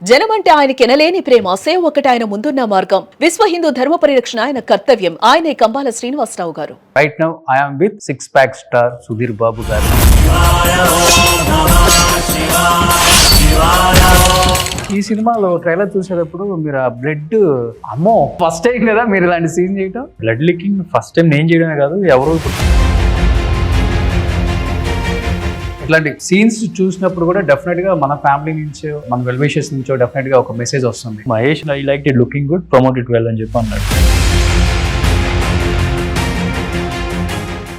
జనమంటే ఆయనకి ఎనలేని ప్రేమ, సేవ ఒకటి ఆయన ముందున్న మార్గం. విశ్వ హిందూ ధర్మ పరిరక్షణ ఆయన కర్తవ్యం. ఆయనే Kambala Srinivasarao garu. Right now I am with 6 pack star Sudheer Babu garu. ఈ సినిమాలో ట్రైలర్ చూసేటప్పుడు మీరు ఆ బ్లడ్, అమ్మో ఫస్ట్ టైం కదా మీరు ఇలాంటి సీన్ చేయటం? బ్లడ్ లీకింగ్ ఫస్ట్ టైం నేను చేయడమే కాదు, ఎవరో ఇట్లాంటి సీన్స్ చూసినప్పుడు కూడా డెఫినెట్ గా మన ఫ్యామిలీ నుంచో, మన వెల్ విషెస్ నుంచో డెఫినెట్ గా ఒక మెసేజ్ వస్తుంది. Mahesh I like it looking good, promote it well అని చెప్పి అన్నాడు.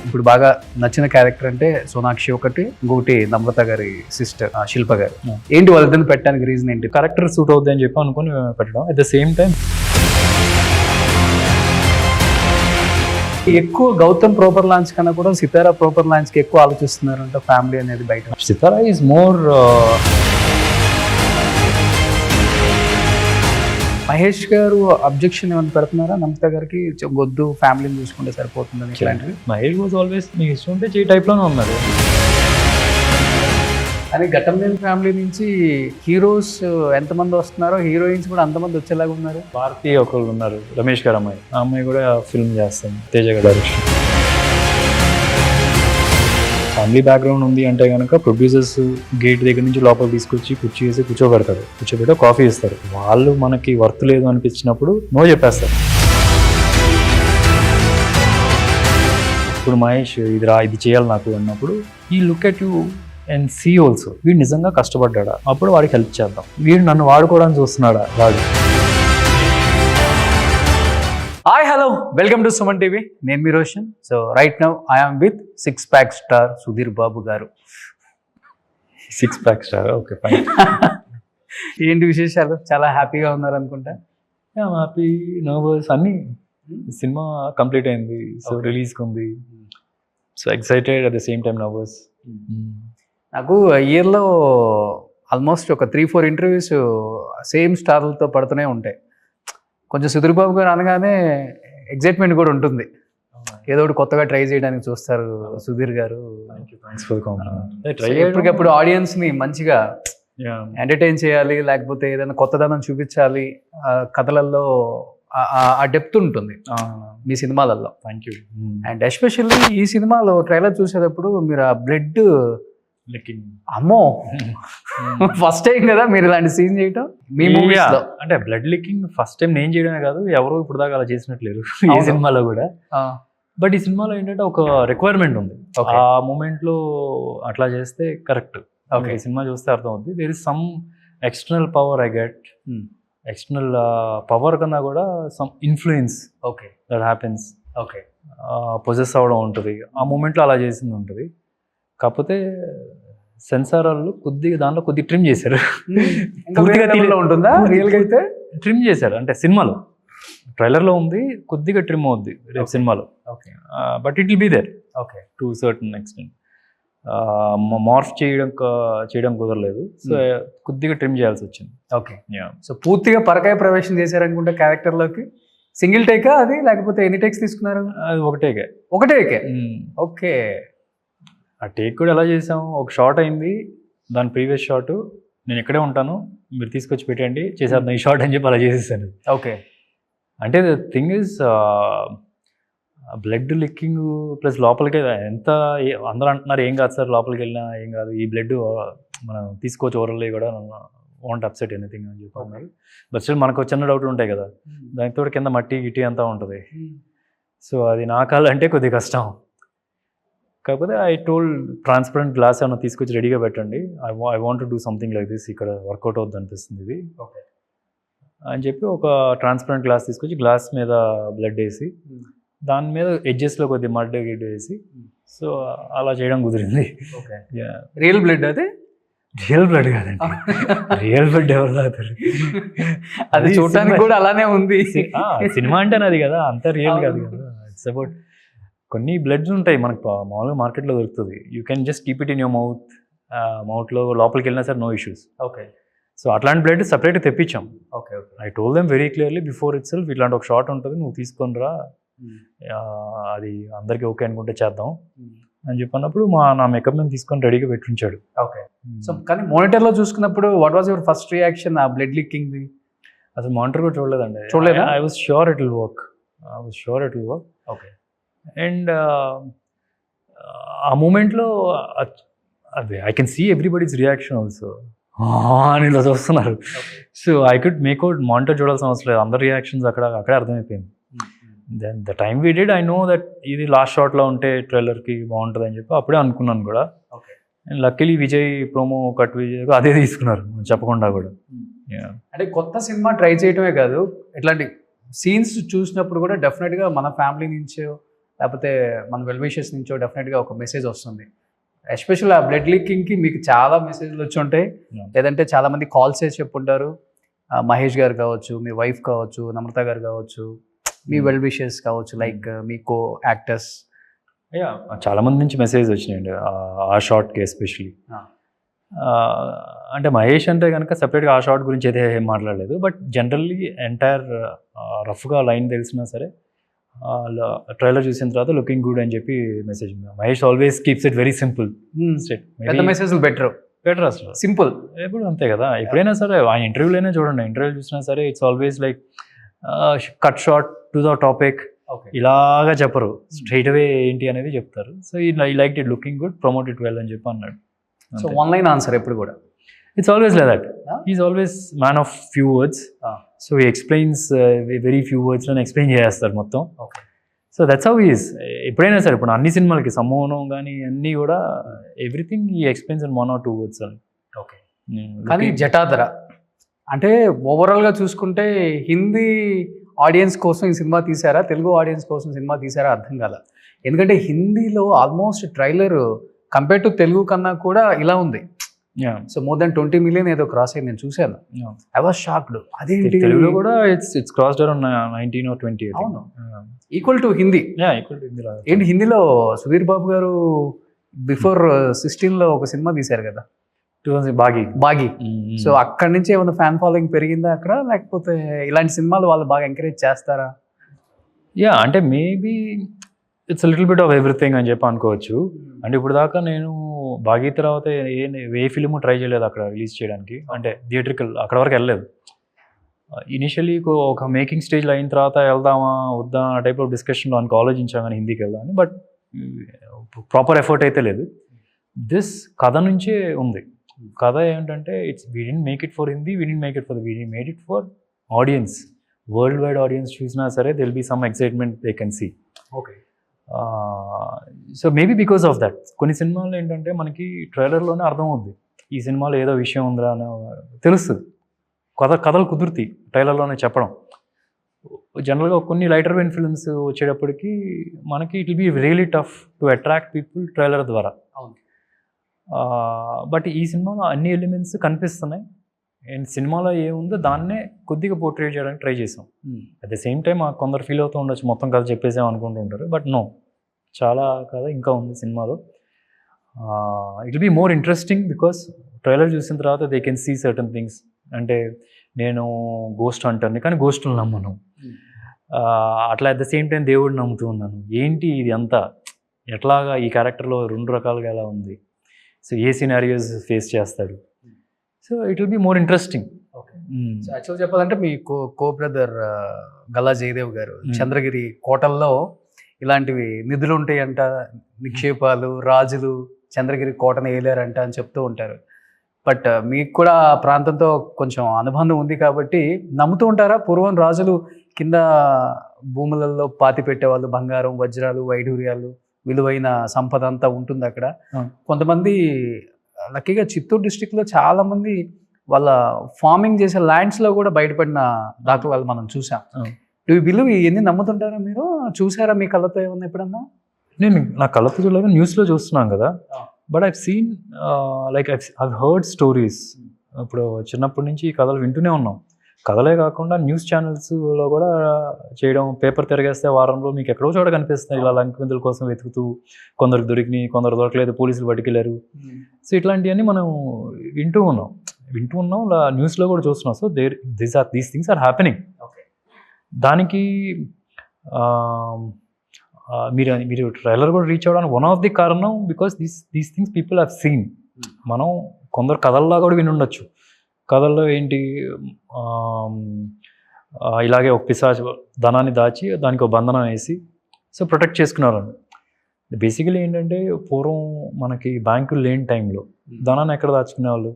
ఇప్పుడు బాగా నచ్చిన క్యారెక్టర్ అంటే సోనాక్షి ఒకటి, ఇంకొకటి నమ్రత గారి సిస్టర్ శిల్ప గారు. ఏంటి వాళ్ళిద్దరిని పెట్టడానికి రీజన్ ఏంటి? కరెక్టర్ సూట్ అవుద్ది అని చెప్పి అనుకుని పెట్టడం. అట్ ద సేమ్ టైం ఎక్కువ గౌతమ్ ప్రాపర్ లాంచ్ కన్నా కూడా సితారా ప్రాపర్ లాంచ్ కి ఎక్కువ ఆలోచిస్తున్నారంట ఫ్యామిలీ అనేది బయట. సితారా ఈజ్ మోర్ మహేష్ గారు అబ్జెక్షన్ ఏమైనా పెడుతున్నారా నమ్రత గారికి? వద్దు, ఫ్యామిలీని చూసుకుంటే సరిపోతుందని ఇట్లాంటివి. మహేష్ వాజ్ ఆల్వేస్ మీకు ఇష్టం ఉంటే చేయి టైప్లోనే ఉన్నారు. కానీ ఘటంలేని ఫ్యామిలీ నుంచి హీరోస్ ఎంతమంది వస్తున్నారో హీరోయిన్స్ కూడా అంతమంది వచ్చేలాగా ఉన్నారు. భారతి ఒకళ్ళు ఉన్నారు, రమేష్ గారు అమ్మాయి. ఆ అమ్మాయి కూడా ఫిల్మ్ చేస్తాను, తేజ గారు డైరెక్షన్. ఫ్యామిలీ బ్యాక్గ్రౌండ్ ఉంది అంటే కనుక ప్రొడ్యూసర్స్ గేట్ దగ్గర నుంచి లోపల తీసుకొచ్చి కుర్చీ వేసి కూర్చోబెడతారు. కూర్చోబెట్టి కాఫీ ఇస్తారు. వాళ్ళు మనకి వర్త్ లేదు అనిపించినప్పుడు నో చెప్పేస్తారు. ఇప్పుడు మహేష్ ఇది చేయాలి నాకు అన్నప్పుడు ఈ look at you and see also, వీడు నిజంగా కష్టపడ్డా, అప్పుడు వాడికి హెల్ప్ చేద్దాం. వీడు నన్ను వాడుకోవడానికి చూస్తున్నాడా వాడు. Hi hello, welcome to Suman TV. నేను మీ Roshan. So right now I am with 6 pack star Sudheer Babu garu. 6 pack star, okay fine. ఏంటి విశేషాలు? చాలా హ్యాపీగా ఉన్నారు అనుకుంటా. హ్యాపీ, నర్వస్ అన్నీ. సినిమా కంప్లీట్ అయింది, సో రిలీజ్కి ఉంది. So excited, at the same time nervous. నాకు ఇయర్లో ఆల్మోస్ట్ ఒక 3-4 ఇంటర్వ్యూస్ సేమ్ స్టార్లతో పడుతూనే ఉంటాయి. కొంచెం సుధీర్ బాబు గారు అనగానే ఎగ్జైట్మెంట్ కూడా ఉంటుంది. ఏదో ఒకటి కొత్తగా ట్రై చేయడానికి చూస్తారు సుధీర్ గారు. ఎప్పటికప్పుడు ఆడియన్స్ని మంచిగా ఎంటర్టైన్ చేయాలి, లేకపోతే ఏదైనా కొత్తదనం చూపించాలి. కథలలో ఆ డెప్త్ ఉంటుంది మీ సినిమాలలో. Thank you. అండ్ ఎస్పెషల్లీ ఈ సినిమాలో ట్రైలర్ చూసేటప్పుడు మీరు ఆ బ్లడ్ లీకింగ్, అమ్మో ఫస్ట్ టైం కదా మీరు ఇలాంటి సీన్ చేయటం మీ మూవీస్ లో? అంటే బ్లడ్ లీకింగ్ ఫస్ట్ టైం నేను చేయడమే కాదు, ఎవరు ఇప్పుడు దాకా అలా చేసినట్లేరు ఈ సినిమాలో కూడా. బట్ ఈ సినిమాలో ఏంటంటే ఒక రిక్వైర్మెంట్ ఉంది. ఆ మూమెంట్ లో అట్లా చేస్తే కరెక్ట్. ఈ సినిమా చూస్తే అర్థం అవుతుంది. There is some external power I get. External power కన్నా కూడా some influence that happens. Possess అవ్వడం ఉంటుంది. ఆ మూమెంట్లో అలా చేసింది ఉంటుంది. కాకపోతే సెన్సార్ వాళ్ళు దాంట్లో కొద్దిగా ట్రిమ్ చేశారు. ఉంటుందా రియల్గా అయితే? ట్రిమ్ చేశారు అంటే సినిమాలో, ట్రైలర్లో ఉంది, కొద్దిగా ట్రిమ్ అవుద్ది రేపు సినిమాలో. But it will be there to certain extent. Morph చేయడం కుదరలేదు, సో కొద్దిగా ట్రిమ్ చేయాల్సి వచ్చింది. సో పూర్తిగా పరకాయ ప్రవేశం చేశారనుకుంటే క్యారెక్టర్లోకి. సింగిల్ టేకా అది, లేకపోతే ఎన్ని టేక్స్ తీసుకున్నారు? అది ఒకటే. ఓకే. ఆ టేక్ కూడా ఎలా చేసాము, ఒక షాట్ అయింది, దాని ప్రీవియస్ షాట్ నేను ఎక్కడే ఉంటాను, మీరు తీసుకొచ్చి పెట్టండి చేసేద్దాం ఈ షాట్ అని చెప్పి అలా చేసేసాను. అంటే the thing is blood licking plus లోపలికి ఎంత అందరూ అంటున్నారు ఏం కాదు సార్, లోపలికి వెళ్ళినా ఏం కాదు, ఈ బ్లడ్ మనం తీసుకోవచ్చు ఓరల్లీ కూడా, వాంట్ అప్సెట్ ఎనీథింగ్ అని చెప్పి అన్నారు. బట్ స్టిల్ మనకు చిన్న డౌట్లు ఉంటాయి కదా, దానితో కింద మట్టి గిట్టి అంతా ఉంటుంది. సో అది నా కాలంటే కొద్దిగా కష్టం. కాకపోతే ఐ టోల్డ్ ట్రాన్స్పరెంట్ గ్లాస్ ఏమైనా తీసుకొచ్చి రెడీగా పెట్టండి, I want to do something like this, ఇక్కడ వర్కౌట్ అవుద్ది అనిపిస్తుంది ఇది అని చెప్పి ఒక ట్రాన్స్పరెంట్ గ్లాస్ తీసుకొచ్చి గ్లాస్ మీద బ్లడ్ వేసి దాని మీద ఎడ్జెస్లో కొద్దిగా మడ్ గిడ్ వేసి, సో అలా చేయడం కుదిరింది. రియల్ బ్లడ్ అది? రియల్ బ్లడ్ కాదండి, రియల్ బ్లడ్ ఎవరు తాగుతారు? అది చూడటానికి కూడా అలానే ఉంది. సినిమా అంటే అది కదా, అంత రియల్ కాదు కదా. ఇట్స్ అబౌట్ కొన్ని బ్లడ్స్ ఉంటాయి మనకు మామూలుగా మార్కెట్లో దొరుకుతుంది. You can just keep it in your మౌత్లో లోపలికి వెళ్ళినా సార్ నో ఇష్యూస్. సో అట్లాంటి బ్లడ్ సపరేట్గా తెప్పించాం. I told them very clearly before itself, ఇట్లాంటి ఒక షాట్ ఉంటుంది, నువ్వు తీసుకొని రా, అది అందరికీ ఓకే అనుకుంటే చేద్దాం అని చెప్పినప్పుడు నా మేకప్ మ్యాన్ తీసుకొని రెడీగా పెట్టుంచాడు. ఓకే. సో కానీ మానిటర్లో చూసుకున్నప్పుడు what was your first reaction ఆ బ్లడ్ లీకింగ్? అసలు మానిటర్ కూడా చూడలేదండి. చూడలేదా? I was sure it will work. Okay. And ఆ మూమెంట్లో అదే I can see everybody's reaction also అని ఇలా చూస్తున్నారు. So I could make out monitor చూడాల్సిన అవసరం లేదు, అందరి రియాక్షన్స్ అక్కడే అర్థమైపోయింది. Then the time we did I know that ఇది లాస్ట్ షాట్లో ఉంటే ట్రైలర్కి బాగుంటుంది అని చెప్పి అప్పుడే అనుకున్నాను కూడా. And luckily Vijay promo cut Vijay అదే తీసుకున్నారు చెప్పకుండా కూడా. అంటే కొత్త సినిమా ట్రై చేయటమే కాదు, ఇట్లాంటి సీన్స్ చూసినప్పుడు కూడా డెఫినెట్గా మన ఫ్యామిలీ నుంచో లేకపోతే మన వెల్ విషెస్ నుంచో డెఫినెట్గా ఒక మెసేజ్ వస్తుంది. ఎస్పెషల్ ఆ బ్లడ్ లీకింగ్కి మీకు చాలా మెసేజ్లు వచ్చి ఉంటాయి, లేదంటే చాలామంది కాల్స్ చేసి చెప్పుంటారు. మహేష్ గారు కావచ్చు, మీ వైఫ్ కావచ్చు, నమ్రత గారు కావచ్చు, మీ వెల్ విషెస్ కావచ్చు, లైక్ మీ కో యాక్టర్స్. చాలా మంది నుంచి మెసేజ్ వచ్చినాయండి ఆ షార్ట్కి ఎస్పెషలీ. అంటే మహేష్ అంటే కనుక సెపరేట్గా ఆ షార్ట్ గురించి అయితే ఏం మాట్లాడలేదు, బట్ జనరల్లీ ఎంటైర్ రఫ్గా లైన్ తెలిసినా సరే ట్రైలర్ చూసిన తర్వాత లుకింగ్ గుడ్ అని చెప్పి message. Mahesh always keeps it very simple. పెద్ద మెసేజ్లు బెటర్ అసలు సింపుల్ ఎప్పుడు అంతే కదా. ఎప్పుడైనా సరే ఆ ఇంటర్వ్యూలోనే చూడండి, ఇంటర్వ్యూ చూసినా సరే it's always like cut short to the topic, ఇలాగా చెప్పరు, స్ట్రైట్ అవే ఏంటి అనేది చెప్తారు. సో ఈ like it looking good, promote it well అని చెప్పి అన్నాడు. సో వన్ లైన్ ఆన్సర్ ఎప్పుడు కూడా it's always like that. Is always man of few words. So he explains very few వర్డ్స్లో ఎక్స్ప్లెయిన్ చేస్తారు మొత్తం. So that's how is. ఎప్పుడైనా సరే ఇప్పుడు అన్ని సినిమాలకి సమ్మోహనం కానీ అన్నీ కూడా ఎవ్రీథింగ్ ఈ ఎక్స్ప్లెయిన్స్ ఇన్ 1 or 2 words అని. ఓకే. కానీ జటాధర అంటే ఓవరాల్గా చూసుకుంటే హిందీ ఆడియన్స్ కోసం ఈ సినిమా తీసారా, తెలుగు ఆడియన్స్ కోసం సినిమా తీసారా అర్థం కాల. ఎందుకంటే హిందీలో almost trailer compare to Telugu కన్నా కూడా ఇలా ఉంది. సో మోర్ దెన్ 20 million ఏదో క్రాస్ అయింది, నేను చూశాను. I was shocked. అదేంటి తెలుగులో కూడా ఇట్స్ క్రాస్డ్ అరౌండ్ 19 or 20. అవును, ఈక్వల్ టు హిందీ. ఏంటి హిందీలో సుధీర్ బాబు గారు బిఫోర్ 16లో ఒక సినిమా తీశారు కదా, బాగి. సో అక్కడి నుంచి ఏమైనా ఫ్యాన్ ఫాలోయింగ్ పెరిగిందా అక్కడ, లేకపోతే ఇలాంటి సినిమాలు వాళ్ళు బాగా ఎంకరేజ్ చేస్తారా? అంటే maybe it's little bit of everything అని చెప్పి అనుకోవచ్చు. అంటే ఇప్పుడు దాకా నేను బాగి తర్వాత ఏ ఫిలిము ట్రై చేయలేదు అక్కడ రిలీజ్ చేయడానికి, అంటే థియేట్రికల్ అక్కడ వరకు వెళ్ళలేదు. ఇనిషియలీ ఒక మేకింగ్ స్టేజ్లో అయిన తర్వాత వెళ్దామా వద్దా ఆ టైప్ ఆఫ్ డిస్కషన్లో అనుకో ఆలోచించాం కానీ హిందీకి వెళ్దామని, బట్ ప్రాపర్ ఎఫర్ట్ అయితే లేదు. దిస్ కథ నుంచే ఉంది. కథ ఏంటంటే we didn't make it for Hindi, we didn't make it for we made it for audience. World wide audience చూసినా సరే there'll be some excitement they can see. Okay. So maybe because of that కొన్ని సినిమాలు ఏంటంటే మనకి ట్రైలర్లోనే అర్థమవుద్ది ఈ సినిమాలో ఏదో విషయం ఉందా అని తెలుస్తుంది. కథలు కుదురుతాయి ట్రైలర్లోనే చెప్పడం. జనరల్గా కొన్ని లైటర్ వెయిన్ ఫిల్మ్స్ వచ్చేటప్పటికి మనకి it will be really tough to attract people trailer ద్వారా. బట్ ఈ సినిమాలో అన్ని ఎలిమెంట్స్ కనిపిస్తున్నాయి అండ్ సినిమాలో ఏముందో దాన్నే కొద్దిగా పోర్ట్రేట్ చేయడానికి ట్రై చేసాం. అట్ ద సేమ్ టైం కొందరు ఫీల్ అవుతూ ఉండొచ్చు మొత్తం కథ చెప్పేసాం అనుకుంటూ ఉంటారు, బట్ నో, చాలా కథ ఇంకా ఉంది సినిమాలో. It will be more interesting because trailer చూసిన తర్వాత they can see certain things. అంటే నేను గోస్ట్ అంటాను కానీ గోస్టులు నమ్మను, అట్లా అట్ ద సేమ్ టైం దేవుడిని నమ్ముతూ ఉన్నాను. ఏంటి ఇది అంతా ఎట్లాగా ఈ క్యారెక్టర్లో 2 రకాలుగా ఎలా ఉంది, సో ఏ సినారియోస్ ఫేస్ చేస్తాడు. So it will be more interesting. Okay. So actual చెప్పాలంటే మీ కో బ్రదర్ గల్లా జయదేవ్ గారు చంద్రగిరి కోటల్లో ఇలాంటివి నిధులు ఉంటాయంట, నిక్షేపాలు, రాజులు చంద్రగిరి కోటను ఏలారంట అని చెప్తూ ఉంటారు. బట్ మీకు కూడా ఆ ప్రాంతంతో కొంచెం అనుబంధం ఉంది కాబట్టి నమ్ముతూ ఉంటారా? పూర్వం రాజులు కింద భూములలో పాతి పెట్టేవాళ్ళు, బంగారం, వజ్రాలు, వైఢూర్యాలు, విలువైన సంపద అంతా ఉంటుంది అక్కడ. కొంతమంది లక్కీగా చిత్తూరు డిస్ట్రిక్ట్లో చాలామంది వాళ్ళ ఫార్మింగ్ చేసే ల్యాండ్స్లో కూడా బయటపడిన దాఖలాలు మనం చూసాం. డూ యూ బిలీవ్ ఇవన్నీ నమ్ముతుంటారా మీరు? చూసారా మీ కళ్ళతో ఏమన్నా ఎప్పుడన్నా? నేను నా కళ్ళతో చూడలేదు, న్యూస్లో చూస్తున్నాం కదా. But I've seen like I've heard stories. ఇప్పుడు చిన్నప్పటి నుంచి ఈ కథలు వింటూనే ఉన్నాం. కథలే కాకుండా న్యూస్ ఛానల్స్లో కూడా చేయడం, పేపర్ తిరగేస్తే వారంలో మీకు ఎక్కడో చోట కనిపిస్తున్నాయి ఇలా లంకెందుల కోసం వెతుకుతూ, కొందరికి దొరికినాయి, కొందరు దొరకలేదు, పోలీసులు పట్టుకెళ్ళారు. సో ఇట్లాంటివన్నీ మనం వింటూ ఉన్నాం న్యూస్లో కూడా చూస్తున్నాం. So these things are happening. దానికి మీరు ట్రైలర్ కూడా రీచ్ అవ్వడానికి వన్ ఆఫ్ ది కారణం because these things people have seen. మనం కొందరు కథల్లా కూడా విని ఉండొచ్చు. కథల్లో ఏంటి, ఇలాగే ఒక పిశాచ్ ధనాన్ని దాచి దానికి ఒక బంధనం వేసి సో ప్రొటెక్ట్ చేసుకున్నారు. బేసికలీ ఏంటంటే పూర్వం మనకి బ్యాంకులు లేని టైంలో ధనాన్ని ఎక్కడ దాచుకునేవాళ్ళు?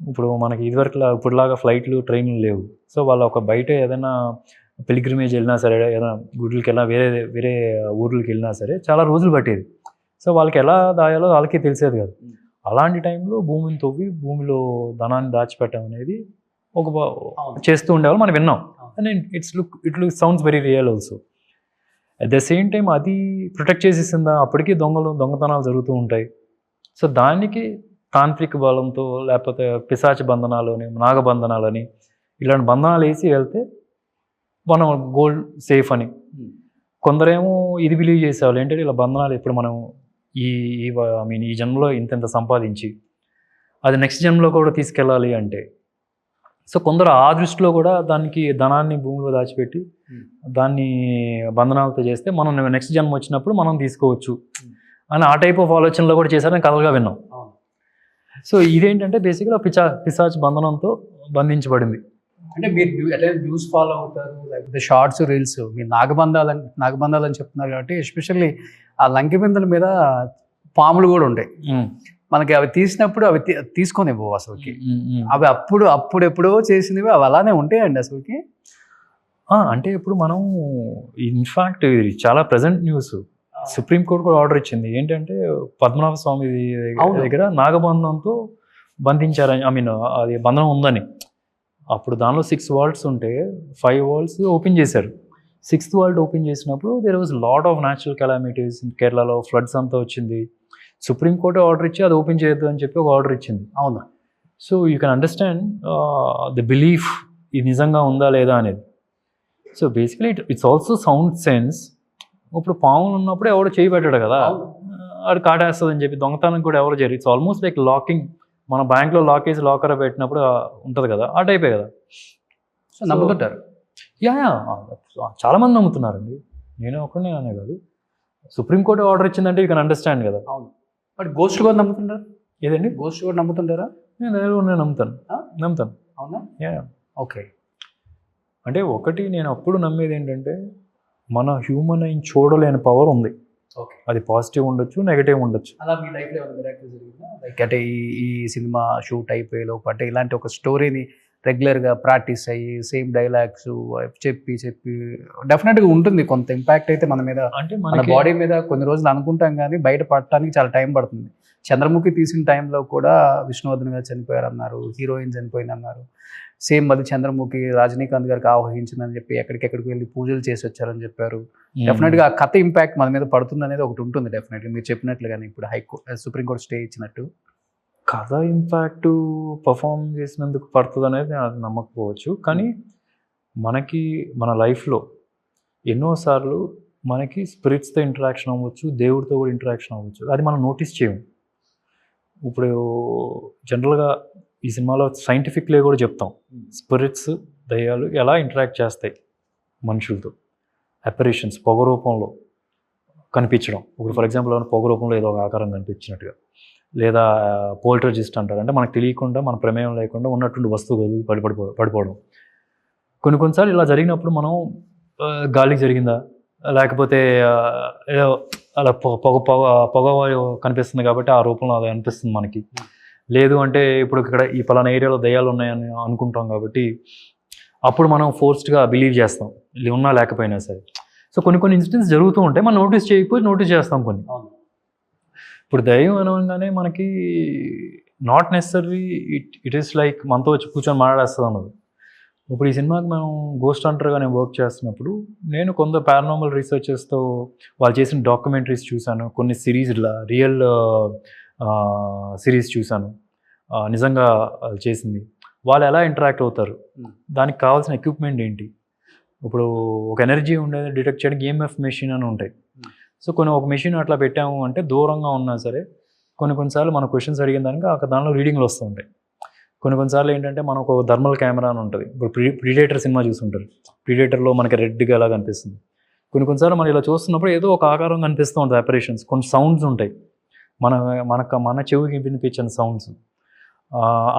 ఇప్పుడు మనకి ఇదివరకులా ఇప్పుడులాగా ఫ్లైట్లు ట్రైన్లు లేవు. సో వాళ్ళు ఒక బయట ఏదైనా పిలిగ్రిమేజ్ వెళ్ళినా సరే, ఏదైనా గుడ్లకి వెళ్ళినా, వేరే ఊర్లకి వెళ్ళినా సరే చాలా రోజులు పట్టేది. సో వాళ్ళకి ఎలా దాయాలో వాళ్ళకి తెలిసేది కాదు. అలాంటి టైంలో భూమిని తవ్వి భూమిలో ధనాన్ని దాచిపెట్టడం అనేది ఒక చేస్తూ ఉండేవాళ్ళు, మనం విన్నాం. And it look sounds very real also. At the same time అది ప్రొటెక్ట్ చేసేసిందా, అప్పటికీ దొంగతనాలు జరుగుతూ ఉంటాయి. సో దానికి తాంత్రిక బలంతో లేకపోతే పిశాచ బంధనాలని, నాగబంధనాలని ఇలాంటి బంధనాలు వేసి వెళ్తే మనం గోల్డ్ సేఫ్ అని. కొందరేమో ఇది బిలీవ్ చేసేవాళ్ళు ఏంటంటే ఇలా బంధనాలు ఇప్పుడు మనం ఈ జన్మలో ఇంత సంపాదించి అది నెక్స్ట్ జన్మలో కూడా తీసుకెళ్ళాలి అంటే, సో కొందరు ఆ దృష్టిలో కూడా దానికి ధనాన్ని భూమిలో దాచిపెట్టి దాన్ని బంధనాలతో చేస్తే మనం నెక్స్ట్ జన్మ వచ్చినప్పుడు మనం తీసుకోవచ్చు అని ఆ టైప్ ఆఫ్ ఆలోచనలో కూడా చేశారని కథలుగా విన్నాం. సో ఇదేంటంటే బేసిక్గా పిశాచ్ బంధనంతో బంధించబడింది. అంటే మీరు ఎట్లా న్యూస్ ఫాలో అవుతారు, లేకపోతే షార్ట్స్, రీల్స్, మీరు నాగబంధాలు అని చెప్తున్నారు కాబట్టి ఎస్పెషల్లీ ఆ లంకి బిందెల మీద పాములు కూడా ఉంటాయి. మనకి అవి తీసినప్పుడు అవి తీసుకొనివ్వవు అసలుకి. అవి అప్పుడెప్పుడో చేసినవి అవి అలానే ఉంటాయండి అసలుకి. అంటే ఇప్పుడు మనం ఇన్ఫాక్ట్ ఇది చాలా ప్రజెంట్ న్యూస్. సుప్రీంకోర్టు కూడా ఆర్డర్ ఇచ్చింది ఏంటంటే పద్మనాభ స్వామి దగ్గర నాగబంధంతో బంధించారని, అది బంధనం ఉందని. అప్పుడు దానిలో 6 వాల్స్ ఉంటే 5 వాల్స్ ఓపెన్ చేశారు. 6th వాల్ ఓపెన్ చేసినప్పుడు there was lot of natural calamities. కేరళలో ఫ్లడ్స్ అంతా వచ్చింది. సుప్రీంకోర్టు ఆర్డర్ ఇచ్చి అది ఓపెన్ చేయొద్దు అని చెప్పి ఒక ఆర్డర్ ఇచ్చింది. అవునా? So you can understand the belief ఇది నిజంగా ఉందా లేదా అనేది. So basically it's also sound sense. ఇప్పుడు పాములు ఉన్నప్పుడు ఎవరు చేయి పెట్టాడు కదా, అది కాటేస్తుంది అని చెప్పి దొంగతనం కూడా ఎవరు చేయరు. It's almost like locking. మన బ్యాంక్లో లాక్ వేసి లాకర్ పెట్టినప్పుడు ఉంటుంది కదా, ఆ టైపే కదా. సో నమ్ముతుంటారు. చాలా మంది నమ్ముతున్నారండి, నేను ఒక్కనే అనే కాదు. సుప్రీంకోర్టు ఆర్డర్ ఇచ్చిందంటే యూ కెన్ అండర్స్టాండ్ కదా. అవును. బట్ గోస్ట్ కూడా నమ్ముతుంటారు. ఏదండి? గోస్ట్ కూడా నమ్ముతుంటారా? నేను నమ్ముతాను. అవునా? ఓకే. అంటే ఒకటి నేను అప్పుడు నమ్మేది ఏంటంటే మన హ్యూమన్ అయిన చూడలేని పవర్ ఉంది. అది పాజిటివ్ ఉండొచ్చు, నెగటివ్ ఉండొచ్చు. అలా మీ లైఫ్లో ఏమైనా మిరాకిల్ జరిగిందా? లైక్ అంటే ఈ సినిమా షూట్ అయిపోయేలోపు అంటే ఇలాంటి ఒక స్టోరీని రెగ్యులర్గా ప్రాక్టీస్ అయ్యి సేమ్ డైలాగ్స్ చెప్పి డెఫినెట్గా ఉంటుంది కొంత ఇంపాక్ట్ అయితే మన మీద, అంటే మన బాడీ మీద కొన్ని రోజులు అనుకుంటాం కానీ బయట పడటానికి చాలా టైం పడుతుంది. చంద్రముఖి తీసిన టైంలో కూడా విష్ణువర్ధన్ గారు చనిపోయారు అన్నారు, హీరోయిన్ చనిపోయింది అన్నారు. సేమ్ మళ్ళీ చంద్రముఖి రజనీకాంత్ గారికి ఆవహించిందని చెప్పి ఎక్కడికి వెళ్ళి పూజలు చేసి వచ్చారని చెప్పారు. డెఫినెట్గా ఆ కథ ఇంపాక్ట్ మన మీద పడుతుంది అనేది ఒకటి ఉంటుంది డెఫినెట్గా. మీరు చెప్పినట్లుగానే ఇప్పుడు సుప్రీంకోర్టు స్టే ఇచ్చినట్టు కథ ఇంపాక్ట్ పర్ఫామ్ చేసినందుకు పడుతుంది అనేది అది నమ్మకపోవచ్చు. కానీ మనకి మన లైఫ్లో ఎన్నోసార్లు మనకి స్పిరిట్స్తో ఇంటరాక్షన్ అవ్వచ్చు, దేవుడితో కూడా ఇంటరాక్షన్ అవ్వచ్చు. అది మనం నోటీస్ చేయము. ఇప్పుడు జనరల్గా ఈ సినిమాలో సైంటిఫిక్లీ కూడా చెప్తాం, స్పిరిట్స్, దయ్యాలు ఎలా ఇంటరాక్ట్ చేస్తాయి మనుషులతో. అపరేషన్స్ పొగ రూపంలో కనిపించడం. ఇప్పుడు ఫర్ ఎగ్జాంపుల్ పొగ రూపంలో ఏదో ఒక ఆకారం కనిపించినట్టుగా, లేదా పోల్టర్జిస్ట్ అంటారు, అంటే మనకు తెలియకుండా మన ప్రమేయం లేకుండా ఉన్నటువంటి వస్తువు కదిలి పడిపోవడం. కొన్నిసార్లు ఇలా జరిగినప్పుడు మనం గాలికి జరిగిందా, లేకపోతే ఏదో అలా పొగ కనిపిస్తుంది కాబట్టి ఆ రూపంలో అది అనిపిస్తుంది మనకి. లేదు అంటే ఇప్పుడు ఇక్కడ ఈ పలానా ఏరియాలో దయ్యాలు ఉన్నాయని అనుకుంటాం కాబట్టి అప్పుడు మనం ఫోర్స్డ్గా బిలీవ్ చేస్తాం, ఉన్నా లేకపోయినా సరే. సో కొన్ని ఇన్సిడెంట్స్ జరుగుతూ ఉంటాయి, మనం నోటీస్ చేయకపోతే నోటీస్ చేస్తాం కొన్ని. ఇప్పుడు దయ్యం అనగానే మనకి not necessary it is like మనతో వచ్చి కూర్చొని మాట్లాడేస్తుంది అన్నది. ఇప్పుడు ఈ సినిమాకి మనం గోస్ట్ హంటర్గా నేను వర్క్ చేస్తున్నప్పుడు నేను కొంత పారానార్మల్ రీసెర్చర్స్తో వాళ్ళు చేసిన డాక్యుమెంటరీస్ చూశాను, కొన్ని సిరీస్ రియల్ సిరీస్ చూశాను, నిజంగా చేసింది. వాళ్ళు ఎలా ఇంటరాక్ట్ అవుతారు, దానికి కావాల్సిన ఎక్విప్మెంట్ ఏంటి. ఇప్పుడు ఒక ఎనర్జీ ఉండేది డిటెక్ట్ చేయడానికి EMF మెషిన్ అని ఉంటాయి. సో ఒక మెషిన్ అట్లా పెట్టాము అంటే దూరంగా ఉన్నా సరే కొన్నిసార్లు మన క్వశ్చన్స్ అడిగిన దానికి అక్కడ దానిలో రీడింగ్లు వస్తూ ఉంటాయి. కొన్నిసార్లు ఏంటంటే మనకు ఒక థర్మల్ కెమెరా అని ఉంటుంది. ఇప్పుడు ప్రిడేటర్ సినిమా చూస్తుంటారు, ప్రిడేటర్లో మనకి రెడ్గా ఎలా కనిపిస్తుంది. కొన్నిసార్లు మనం ఇలా చూస్తున్నప్పుడు ఏదో ఒక ఆకారం కనిపిస్తూ ఉంటుంది అపరేషన్స్, కొన్ని సౌండ్స్ ఉంటాయి మన చెవికి వినిపించని సౌండ్స్.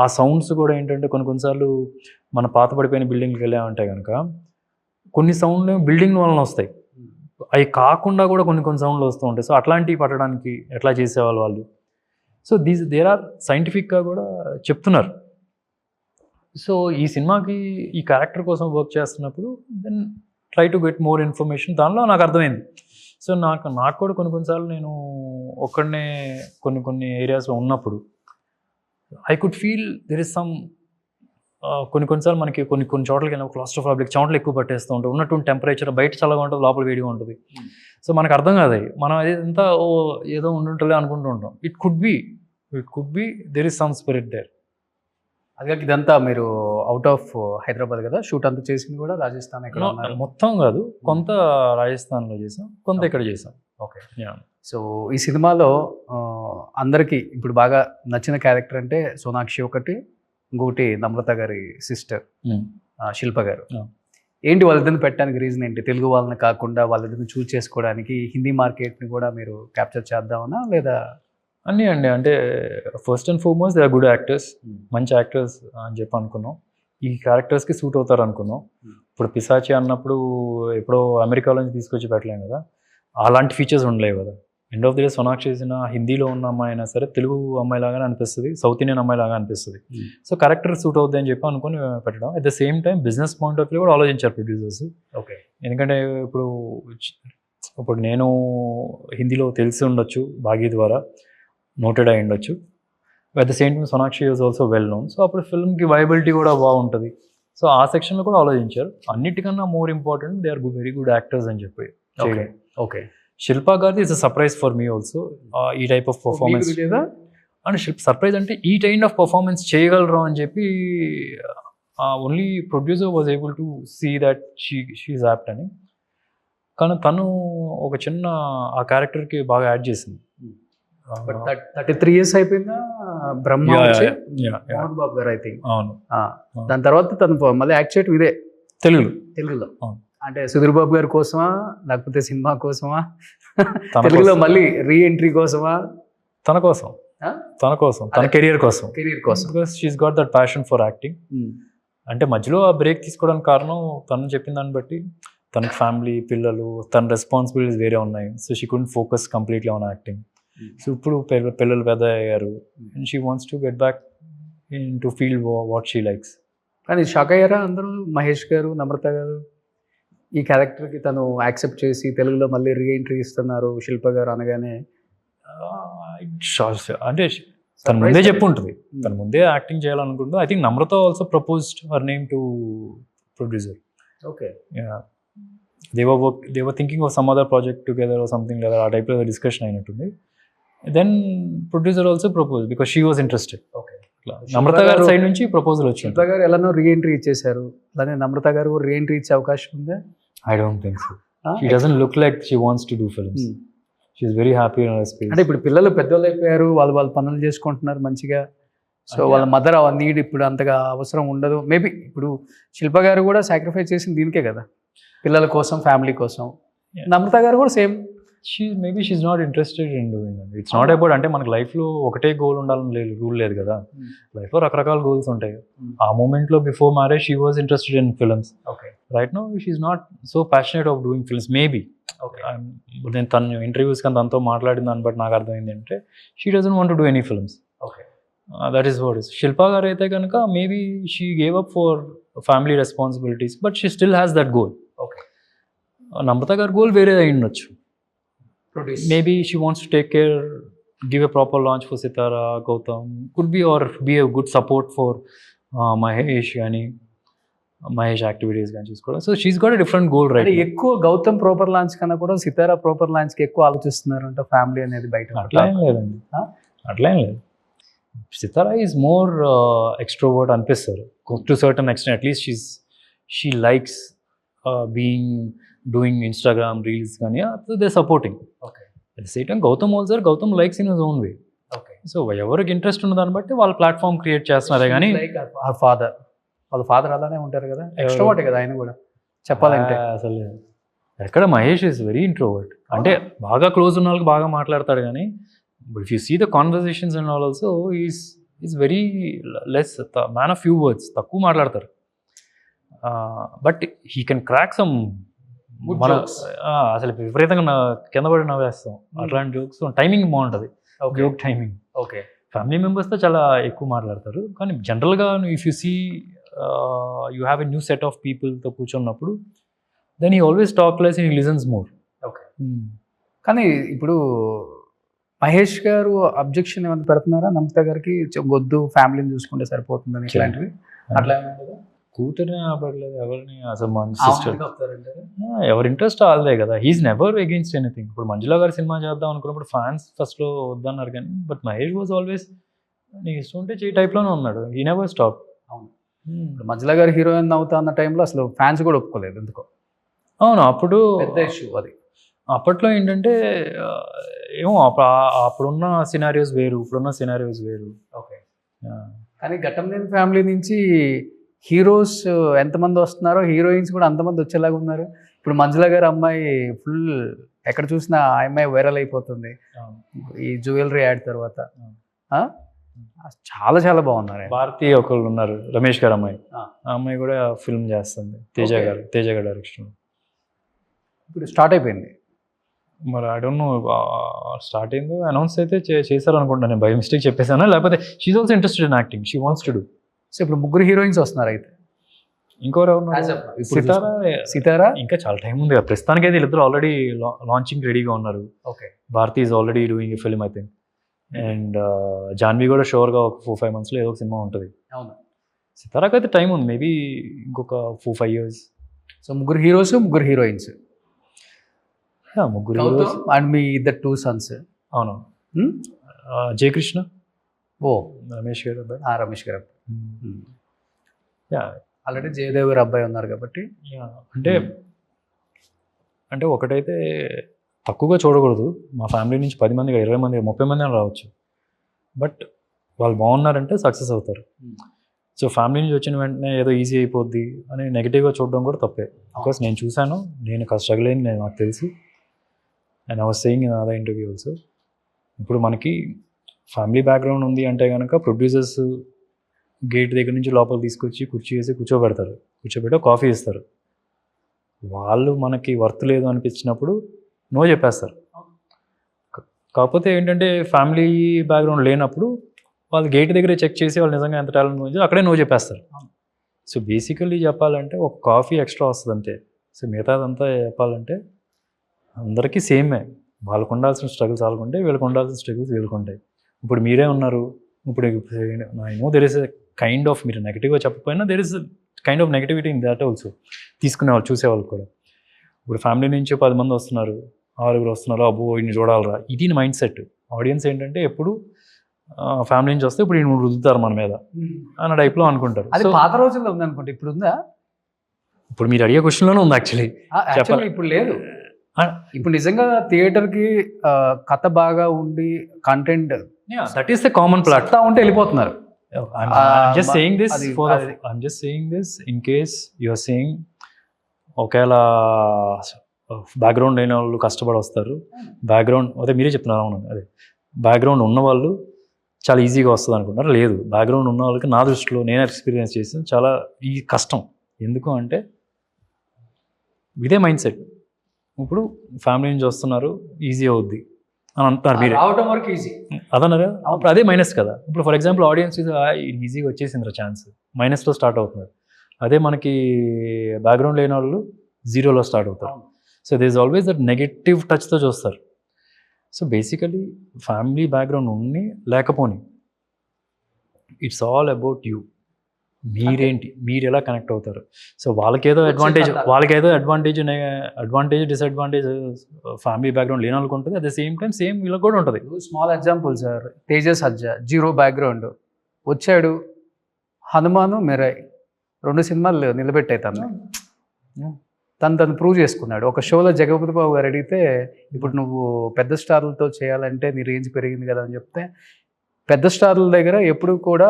ఆ సౌండ్స్ కూడా ఏంటంటే కొన్నిసార్లు మన పాత పడిపోయిన బిల్డింగ్కి వెళ్ళామంటే కనుక కొన్ని సౌండ్లు బిల్డింగ్ వలన వస్తాయి, అవి కాకుండా కూడా కొన్ని సౌండ్లు వస్తూ ఉంటాయి. సో అట్లాంటివి పట్టడానికి ఎట్లా చేసేవాళ్ళు వాళ్ళు. సో దేర్ ఆర్ సైంటిఫిక్గా కూడా చెప్తున్నారు. సో ఈ సినిమాకి ఈ క్యారెక్టర్ కోసం వర్క్ చేస్తున్నప్పుడు then try to get more information. దానిలో నాకు అర్థమైంది. సో నాకు కూడా కొన్నిసార్లు నేను ఒక్కడనే కొన్ని ఏరియాస్లో ఉన్నప్పుడు I could feel there is some కొన్నిసార్లు మనకి కొన్ని చోట్లకి వెళ్ళిన క్లాస్ట్రోఫోబిక్ చెమటలు ఎక్కువ పట్టేస్తూ ఉంటాయి, ఉన్నటువంటి టెంపరేచర్ బయట చల్లగా ఉంటుంది, లోపల వేడిగా ఉంటుంది. సో మనకు అర్థం కాదు, మనం అదంతా ఏదో ఉంటుంటలే అనుకుంటూ ఉంటాం. It could be there is some spirit there. అదే ఇదంతా మీరు అవుట్ ఆఫ్ హైదరాబాద్ కదా షూట్ అంతా చేసింది కూడా రాజస్థాన్ ఎక్కడ ఉన్నారు? మొత్తం కాదు, కొంత రాజస్థాన్లో చేసాం, కొంత ఇక్కడ చేసాం. ఓకే. సో ఈ సినిమాలో అందరికీ ఇప్పుడు బాగా నచ్చిన క్యారెక్టర్ అంటే సోనాక్షి ఒకటి, ఇంకోటి నమ్రత గారి సిస్టర్ శిల్ప గారు. ఏంటి వాళ్ళిద్దరిని పెట్టడానికి రీజన్ ఏంటి? తెలుగు వాళ్ళని కాకుండా వాళ్ళిద్దరిని చూస్ చేసుకోవడానికి హిందీ మార్కెట్ని కూడా మీరు క్యాప్చర్ చేద్దామన్నా లేదా? అన్నీ అండి, అంటే first and foremost they are good actors, మంచి యాక్టర్స్ అని చెప్పి అనుకున్నాం. ఈ క్యారెక్టర్స్కి సూట్ అవుతారు అనుకున్నాం. ఇప్పుడు పిశాచి అన్నప్పుడు ఎప్పుడో అమెరికాలో నుంచి తీసుకొచ్చి పెట్టలేం కదా, అలాంటి ఫీచర్స్ ఉండలేవు కదా. End of the day Sonakshi చేసిన హిందీలో ఉన్న అమ్మాయి అయినా సరే తెలుగు అమ్మాయిలాగానే అనిపిస్తుంది, సౌత్ ఇండియన్ అమ్మాయిలాగా అనిపిస్తుంది. సో క్యారెక్టర్ సూట్ అవుతుంది అని చెప్పి అనుకుని పెట్టడం. At the same time business point of view కూడా ఆలోచించారు ప్రొడ్యూసర్స్. ఓకే. ఎందుకంటే ఇప్పుడు నేను హిందీలో తెలిసి ఉండొచ్చు, భాగీ ద్వారా నోటెడ్ అయి ఉండొచ్చు. At the same time Sonakshi is also well known. So అప్పుడు ఫిల్మ్కి వైబిలిటీ కూడా బాగుంటుంది. సో ఆ సెక్షన్లో కూడా ఆలోచించారు. అన్నిటికన్నా more important they are very good actors అని చెప్పి. ఓకే. శిల్ప గారిది is a surprise for me also. ఈ type of performance and surprise అంటే ఈ కైండ్ ఆఫ్ పర్ఫార్మెన్స్ చేయగలరు అని చెప్పి only producer was able to see that she's apt అని. కానీ తను ఒక చిన్న ఆ క్యారెక్టర్కి బాగా యాడ్ చేసింది. 33 years అయిపోయిందా బ్రహ్మ వచ్చి? మోహన్ బాబు గారు ఐ థింక్. అవును. దాని తర్వాత తను మళ్ళీ యాక్ట్ చేయటం ఇదే తెలుగులో. అంటే సుధీర్ బాబు గారి కోసమా లేకపోతే సినిమా కోసమా, తెలుగులో మళ్ళీ రీ ఎంట్రీ కోసమా? తన కోసం, తన కెరియర్ కోసం. Because she's got that passion for acting. అంటే మధ్యలో ఆ బ్రేక్ తీసుకోవడానికి కారణం తను చెప్పిన దాన్ని బట్టి తనకి ఫ్యామిలీ, పిల్లలు, తన రెస్పాన్సిబిలిటీస్ వేరే ఉన్నాయి. So she couldn't focus completely on acting. So ఇప్పుడు పిల్లలు పెద్ద అయ్యారు and she wants to get back in to feel what she likes. కానీ షాక్ అయ్యారా అందరూ? మహేష్ గారు, నమ్రత గారు ఈ క్యారెక్టర్కి తను యాక్సెప్ట్ చేసి తెలుగులో మళ్ళీ రీ ఎంట్రీ ఇస్తున్నారు శిల్ప గారు అనగానే? అంటే తను ముందే చెప్పు ఉంటుంది, తను ముందే యాక్టింగ్ చేయాలనుకుంటుంది. I think Namrata also proposed her name to producer. Okay. they were thinking of some other project together or something like that. ఆ టైప్లో డిస్కషన్ అయినట్టుంది. Then producer also propose because she was interested. Okay. Namrata గారి side నుంచి proposal వచ్చింది. శిల్ప గారు ఎలానో re entry ఇచ్చేసారు, అలానే నమ్రత గారు రీ ఎంట్రీ ఇచ్చే అవకాశం ఉందా? I don't think so. She doesn't look like she wants to do films. She's very happy in her space. అంటే ఇప్పుడు పిల్లలు పెద్దోళ్ళు అయిపోయారు, వాళ్ళు పనులు చేసుకుంటున్నారు మంచిగా. సో వాళ్ళ మదర్ ఆ నీడ్ ఇప్పుడు అంతగా అవసరం ఉండదు. మేబీ ఇప్పుడు శిల్ప గారు కూడా సాక్రిఫైస్ చేసింది దీనికే కదా, పిల్లల కోసం, ఫ్యామిలీ కోసం. నమ్రత గారు కూడా same. Maybe she's not interested in doing it. It's not about, అంటే మనకి లైఫ్లో ఒకటే గోల్ ఉండాలని రూల్ లేదు కదా. లైఫ్లో రకరకాల గోల్స్ ఉంటాయి. ఆ మూమెంట్లో before marriage she was interested in films. Okay. Right now she's not so passionate of doing films maybe. Okay. నేను తన ఇంటర్వ్యూస్ కానీ తనతో మాట్లాడిన దాన్ని బట్టి నాకు అర్థమైంది అంటే she doesn't want to do any films. Okay. That is what is. Shilpa garu అయితే కనుక maybe she gave up for family responsibilities but she still has that goal. Okay. Namrata గారి గోల్ వేరే అయి ఉండొచ్చు. Maybe she wants to take care, give a proper launch for Sitara, Gautam, could be, or be a good support for Mahesh activities కానీ చూసుకోవడం. So she's got a different goal right. ఎక్కువ Gautam proper launch కన్నా కూడా సితారా proper లాంచ్కి ఎక్కువ ఆలోచిస్తున్నారు అంటే family అనేది బయట. అట్లా ఏం లేదండి, అట్లా ఏం లేదు. సితారా ఈజ్ మోర్ ఎక్స్ట్రోవర్ట్ అనిపిస్తారు to certain extent. At least she likes doing Instagram reels కానీ they supporting. Okay. At the same time Gautam likes in his own way. Okay. So ఎవరికి ఇంట్రెస్ట్ ఉన్న దాన్ని బట్టి వాళ్ళ ప్లాట్ఫామ్ క్రియేట్ చేస్తున్నారే కానీ వాళ్ళ ఫాదర్ అలానే ఉంటారు కదా, ఎక్స్ట్రోవర్ట్ కదా ఆయన కూడా చెప్పాలంటే. అసలు ఎక్కడ మహేష్ ఇస్ వెరీ ఇంట్రోవర్ట్. అంటే బాగా క్లోజ్ ఉన్న వాళ్ళకి బాగా మాట్లాడతాడు కానీ if you see the conversations and all also is very less man of few words, తక్కువ మాట్లాడతారు. But he can crack some మన అసలు విపరీతంగా కింద పడి నవ్వేస్తాం అట్లాంటి జోక్స్. టైమింగ్ బాగుంటుంది, జోక్ టైమింగ్. ఓకే. ఫ్యామిలీ మెంబర్స్తో చాలా ఎక్కువ మాట్లాడతారు కానీ జనరల్గా if you see you have a new set of పీపుల్తో కూర్చున్నప్పుడు then he always talk less and he listens more. Okay. కానీ ఇప్పుడు మహేష్ గారు అబ్జెక్షన్ ఏమైనా పెడుతున్నారా నమిత గారికి, వద్దు ఫ్యామిలీని చూసుకుంటే సరిపోతుందని ఇట్లాంటివి? అట్లా కూతురిని ఆపడలేదు ఎవరిని, అసలు మన సిస్టర్ ఎవరి ఇంట్రెస్ట్ వాళ్ళదే కదా. He's never against anything. ఇప్పుడు మంజులా గారు సినిమా చేద్దాం అనుకున్నప్పుడు ఫ్యాన్స్ ఫస్ట్లో వద్దన్నారు కానీ బట్ మహేష్ వాజ్ ఆల్వేస్ నీకు ఇష్టం ఉంటే చేయి టైప్లోనే ఉన్నాడు. He never stop. అవును. మంజులా గారు హీరోయిన్ అవుతా అన్న టైంలో అసలు ఫ్యాన్స్ కూడా ఒప్పుకోలేదు ఎందుకో. అవును, అప్పుడు పెద్ద ఇష్యూ అది. అప్పట్లో ఏంటంటే ఏమో అప్పుడున్న సినారియోస్ వేరు, ఇప్పుడున్న సినారియోస్ వేరు. ఓకే. కానీ ఘట్టంనేని ఫ్యామిలీ నుంచి హీరోస్ ఎంతమంది వస్తున్నారో హీరోయిన్స్ కూడా అంతమంది వచ్చేలాగా ఉన్నారు. ఇప్పుడు మంజులా గారు అమ్మాయి ఫుల్ ఎక్కడ చూసినా ఆ అమ్మాయి వైరల్ అయిపోతుంది ఈ జ్యువెలరీ యాడ్ తర్వాత. చాలా చాలా బాగున్నారు. భారతి ఒకళ్ళు ఉన్నారు, రమేష్ గారు అమ్మాయి. ఆ అమ్మాయి కూడా ఫిల్మ్ చేస్తుంది, తేజ గారు డైరెక్షన్. ఇప్పుడు స్టార్ట్ అయిపోయింది మరి. ఐ డోంట్ నో స్టార్ట్ అయిందో అనౌన్స్ అయితే చేశారు అనుకుంటా. నేను బై మిస్టేక్ చెప్పేసాను, లేకపోతే she's also interested in acting, she wants to do. So ఇప్పుడు ముగ్గురు హీరోయిన్స్ వస్తున్నారు అయితే. ఇంకోరు సితారా ఇంకా చాలా టైం ఉంది కదా ప్రస్తుతానికి. అయితే వీళ్ళిద్దరు ఆల్రెడీ లాంచింగ్ రెడీగా ఉన్నారు. Okay. Bharathi is already doing a film I think. And Janhvi కూడా షూర్గా ఒక 4-5 monthsలో ఏదో ఒక సినిమా ఉంటుంది. అవును. సితారాకి అయితే టైం ఉంది, మేబీ ఇంకొక 4-5 years. సో ముగ్గురు హీరోస్, ముగ్గురు హీరోయిన్స్. ముగ్గురు హీరోస్ అండ్ మీ ఇద్దరు 2 sons. అవును. జయకృష్ణ, రమేష్ గారు అబ్బాయి. రమేష్ గారు ఆల్రెడీ జయదేవ్ గారు అబ్బాయి ఉన్నారు కాబట్టి. అంటే ఒకటైతే తక్కువగా చూడకూడదు. మా ఫ్యామిలీ నుంచి 10 మంది, 20 మంది, 30 మంది అని రావచ్చు. బట్ వాళ్ళు బాగున్నారంటే సక్సెస్ అవుతారు. సో ఫ్యామిలీ నుంచి వచ్చిన వెంటనే ఏదో ఈజీ అయిపోద్ది అని నెగిటివ్గా చూడడం కూడా తప్పే. బికాస్ నేను చూశాను, నేను స్ట్రగుల్ అయింది, నాకు తెలుసు. And I was saying in other interview also. ఇప్పుడు మనకి ఫ్యామిలీ బ్యాక్గ్రౌండ్ ఉంది అంటే కనుక ప్రొడ్యూసర్స్ గేట్ దగ్గర నుంచి లోపల తీసుకొచ్చి కుర్చీ వేసి కూర్చోబెట్టి కాఫీ ఇస్తారు. వాళ్ళు మనకి వర్త్ లేదు అనిపించినప్పుడు నో చెప్పేస్తారు. కాకపోతే ఏంటంటే ఫ్యామిలీ బ్యాక్గ్రౌండ్ లేనప్పుడు వాళ్ళు గేట్ దగ్గరే చెక్ చేసి వాళ్ళు నిజంగా ఎంత టాలెంట్ ఉంది అక్కడే నో చెప్పేస్తారు. సో బేసికల్లీ చెప్పాలంటే ఒక కాఫీ ఎక్స్ట్రా వస్తుంది అంతే. సో మిగతాదంతా చెప్పాలంటే అందరికీ సేమే. వాళ్ళకు ఉండాల్సిన స్ట్రగుల్స్ వాళ్ళకుంటే, వీళ్ళకి ఉండాల్సిన స్ట్రగుల్స్ వీళ్ళకుంటాయి. ఇప్పుడు మీరే ఉన్నారు. ఇప్పుడు I know there is a kind of, మీరు నెగిటివ్గా చెప్పకపోయినా there is kind of negativity in that also. తీసుకునేవాళ్ళు, చూసేవాళ్ళు కూడా. ఇప్పుడు ఫ్యామిలీ నుంచి 10 మంది వస్తున్నారు, 6 వస్తున్నారు, అబ్బో ఇన్ని చూడాలరా, ఇది మైండ్ సెట్. ఆడియన్స్ ఏంటంటే ఎప్పుడు ఫ్యామిలీ నుంచి వస్తే ఇప్పుడు ఈయన రుద్దుతారు మన మీద అన్న టైప్లో అనుకుంటారు. అది పాత రోజుల్లో ఉంది అనుకుంటే, ఇప్పుడు ఉందా? ఇప్పుడు మీరు అడిగే క్వశ్చన్లోనే ఉంది యాక్చువల్లీ. ఇప్పుడు లేదు. ఇప్పుడు నిజంగా థియేటర్కి కథ బాగా ఉండి content that is the common platform ఉంటే వెళ్ళిపోతున్నారు. I'm just saying this in case you are saying ఒకవేళ బ్యాక్గ్రౌండ్ లేని వాళ్ళు కష్టపడి వస్తారు, బ్యాక్గ్రౌండ్ అదే మీరే చెప్తున్నారు. అవును, అదే బ్యాక్గ్రౌండ్ ఉన్నవాళ్ళు చాలా ఈజీగా వస్తుంది అనుకుంటారు. లేదు, బ్యాక్గ్రౌండ్ ఉన్న వాళ్ళకి నా దృష్టిలో నేను ఎక్స్పీరియన్స్ చేసిన చాలా ఈ కష్టం. ఎందుకు అంటే ఇదే మైండ్ సెట్. ఇప్పుడు ఫ్యామిలీ నుంచి వస్తున్నారు, ఈజీ అవుద్ది అని అంటున్నారు మీరే. రావడం వరకు ఈజీ అదన్నారా? అప్పుడు అదే మైనస్ కదా. ఇప్పుడు ఫర్ ఎగ్జాంపుల్ ఆడియన్స్ ఈజీగా వచ్చేసిందిరా ఛాన్స్, మైనస్లో స్టార్ట్ అవుతున్నారు. అదే మనకి బ్యాక్గ్రౌండ్ లేని వాళ్ళు 0లో స్టార్ట్ అవుతారు. So this always that negative టచ్తో చూస్తారు. సో బేసికలీ ఫ్యామిలీ బ్యాక్గ్రౌండ్ ఉండి లేకపోని, ఇట్స్ ఆల్ అబౌట్ యూ. మీరేంటి, మీరు ఎలా కనెక్ట్ అవుతారు. సో వాళ్ళకేదో అడ్వాంటేజ్ డిసడ్వాంటేజ్ ఫ్యామిలీ బ్యాక్గ్రౌండ్ లేని వాళ్ళకి ఉంటుంది. At the same time same వీళ్ళకి కూడా ఉంటుంది. స్మాల్ ఎగ్జాంపుల్ సార్, తేజస్ సజ్జా 0 బ్యాక్గ్రౌండ్ వచ్చాడు, హనుమాను మెరాయ్ 2 సినిమాలు నిలబెట్టాయి తను ప్రూవ్ చేసుకున్నాడు. ఒక షోలో జగపతి బాబు గారు అడిగితే, ఇప్పుడు నువ్వు పెద్ద స్టార్లతో చేయాలంటే నీ రేంజ్ పెరిగింది కదా అని చెప్తే, పెద్ద స్టార్ల దగ్గర ఎప్పుడు కూడా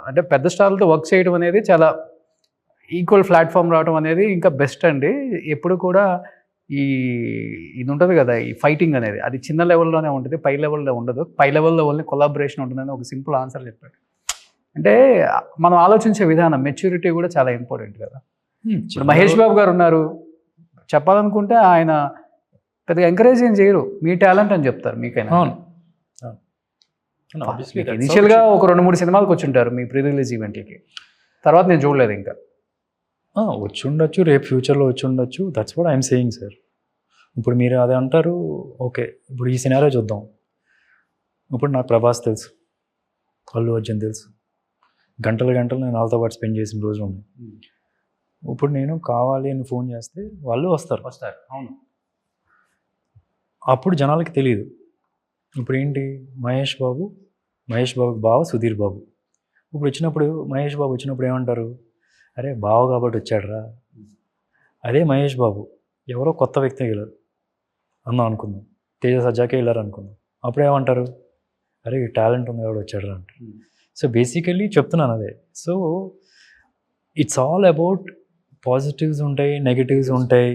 అంటే పెద్ద స్టార్లతో వర్క్ చేయడం అనేది చాలా ఈక్వల్ ప్లాట్ఫామ్ రావడం అనేది ఇంకా బెస్ట్ అండి. ఎప్పుడు కూడా ఇది ఉంటుంది కదా, ఈ ఫైటింగ్ అనేది అది చిన్న లెవెల్లోనే ఉంటుంది, పై లెవెల్లో ఉండదు. పై లెవెల్లో ఓన్లీ కొలాబరేషన్ ఉంటుందని ఒక సింపుల్ ఆన్సర్ చెప్పాడు. అంటే మనం ఆలోచించే విధానం, మెచ్యూరిటీ కూడా చాలా ఇంపార్టెంట్ కదా. ఇప్పుడు మహేష్ బాబు గారు ఉన్నారు, చెప్పాలనుకుంటే ఆయన పెద్దగా ఎంకరేజ్ ఏం చేయరు, మీ టాలెంట్ అని చెప్తారు మీకైనా. ఇనిషియల్గా ఒక 2-3 సినిమాలకు వచ్చి ఉంటారు మీ ప్రీ రిలీజ్ ఈవెంట్లకి, తర్వాత నేను చూడలేదు ఇంకా. వచ్చి ఉండొచ్చు, రేపు ఫ్యూచర్లో వచ్చి ఉండొచ్చు. That's what I'm saying sir. ఇప్పుడు మీరు అదే అంటారు, ఓకే ఇప్పుడు ఈ సినారియో చూద్దాం. ఇప్పుడు నాకు ప్రభాస్ తెలుసు, అల్లు అర్జున్ తెలుసు, గంటలు నేను వాళ్ళతో పాటు స్పెండ్ చేసిన రోజులు ఉన్నాయి. ఇప్పుడు నేను కావాలి అని ఫోన్ చేస్తే వాళ్ళు వస్తారు. అవును. అప్పుడు జనాలకి తెలియదు. ఇప్పుడు ఏంటి, మహేష్ బాబుకి బావ సుధీర్ బాబు. ఇప్పుడు వచ్చినప్పుడు మహేష్ బాబు వచ్చినప్పుడు ఏమంటారు, అరే బావ కాబట్టి వచ్చాడరా. అదే మహేష్ బాబు ఎవరో కొత్త వ్యక్తి వెళ్ళారు అన్నాం అనుకుందాం, తేజ సజ్జాకే వెళ్ళారు అనుకుందాం, అప్పుడు ఏమంటారు, అరే ఈ టాలెంట్ ఉంది ఎవడు వచ్చాడరా అంటారు. సో బేసికలీ చెప్తున్నాను అదే. So it's all about positives ఉంటాయి, నెగటివ్స్ ఉంటాయి,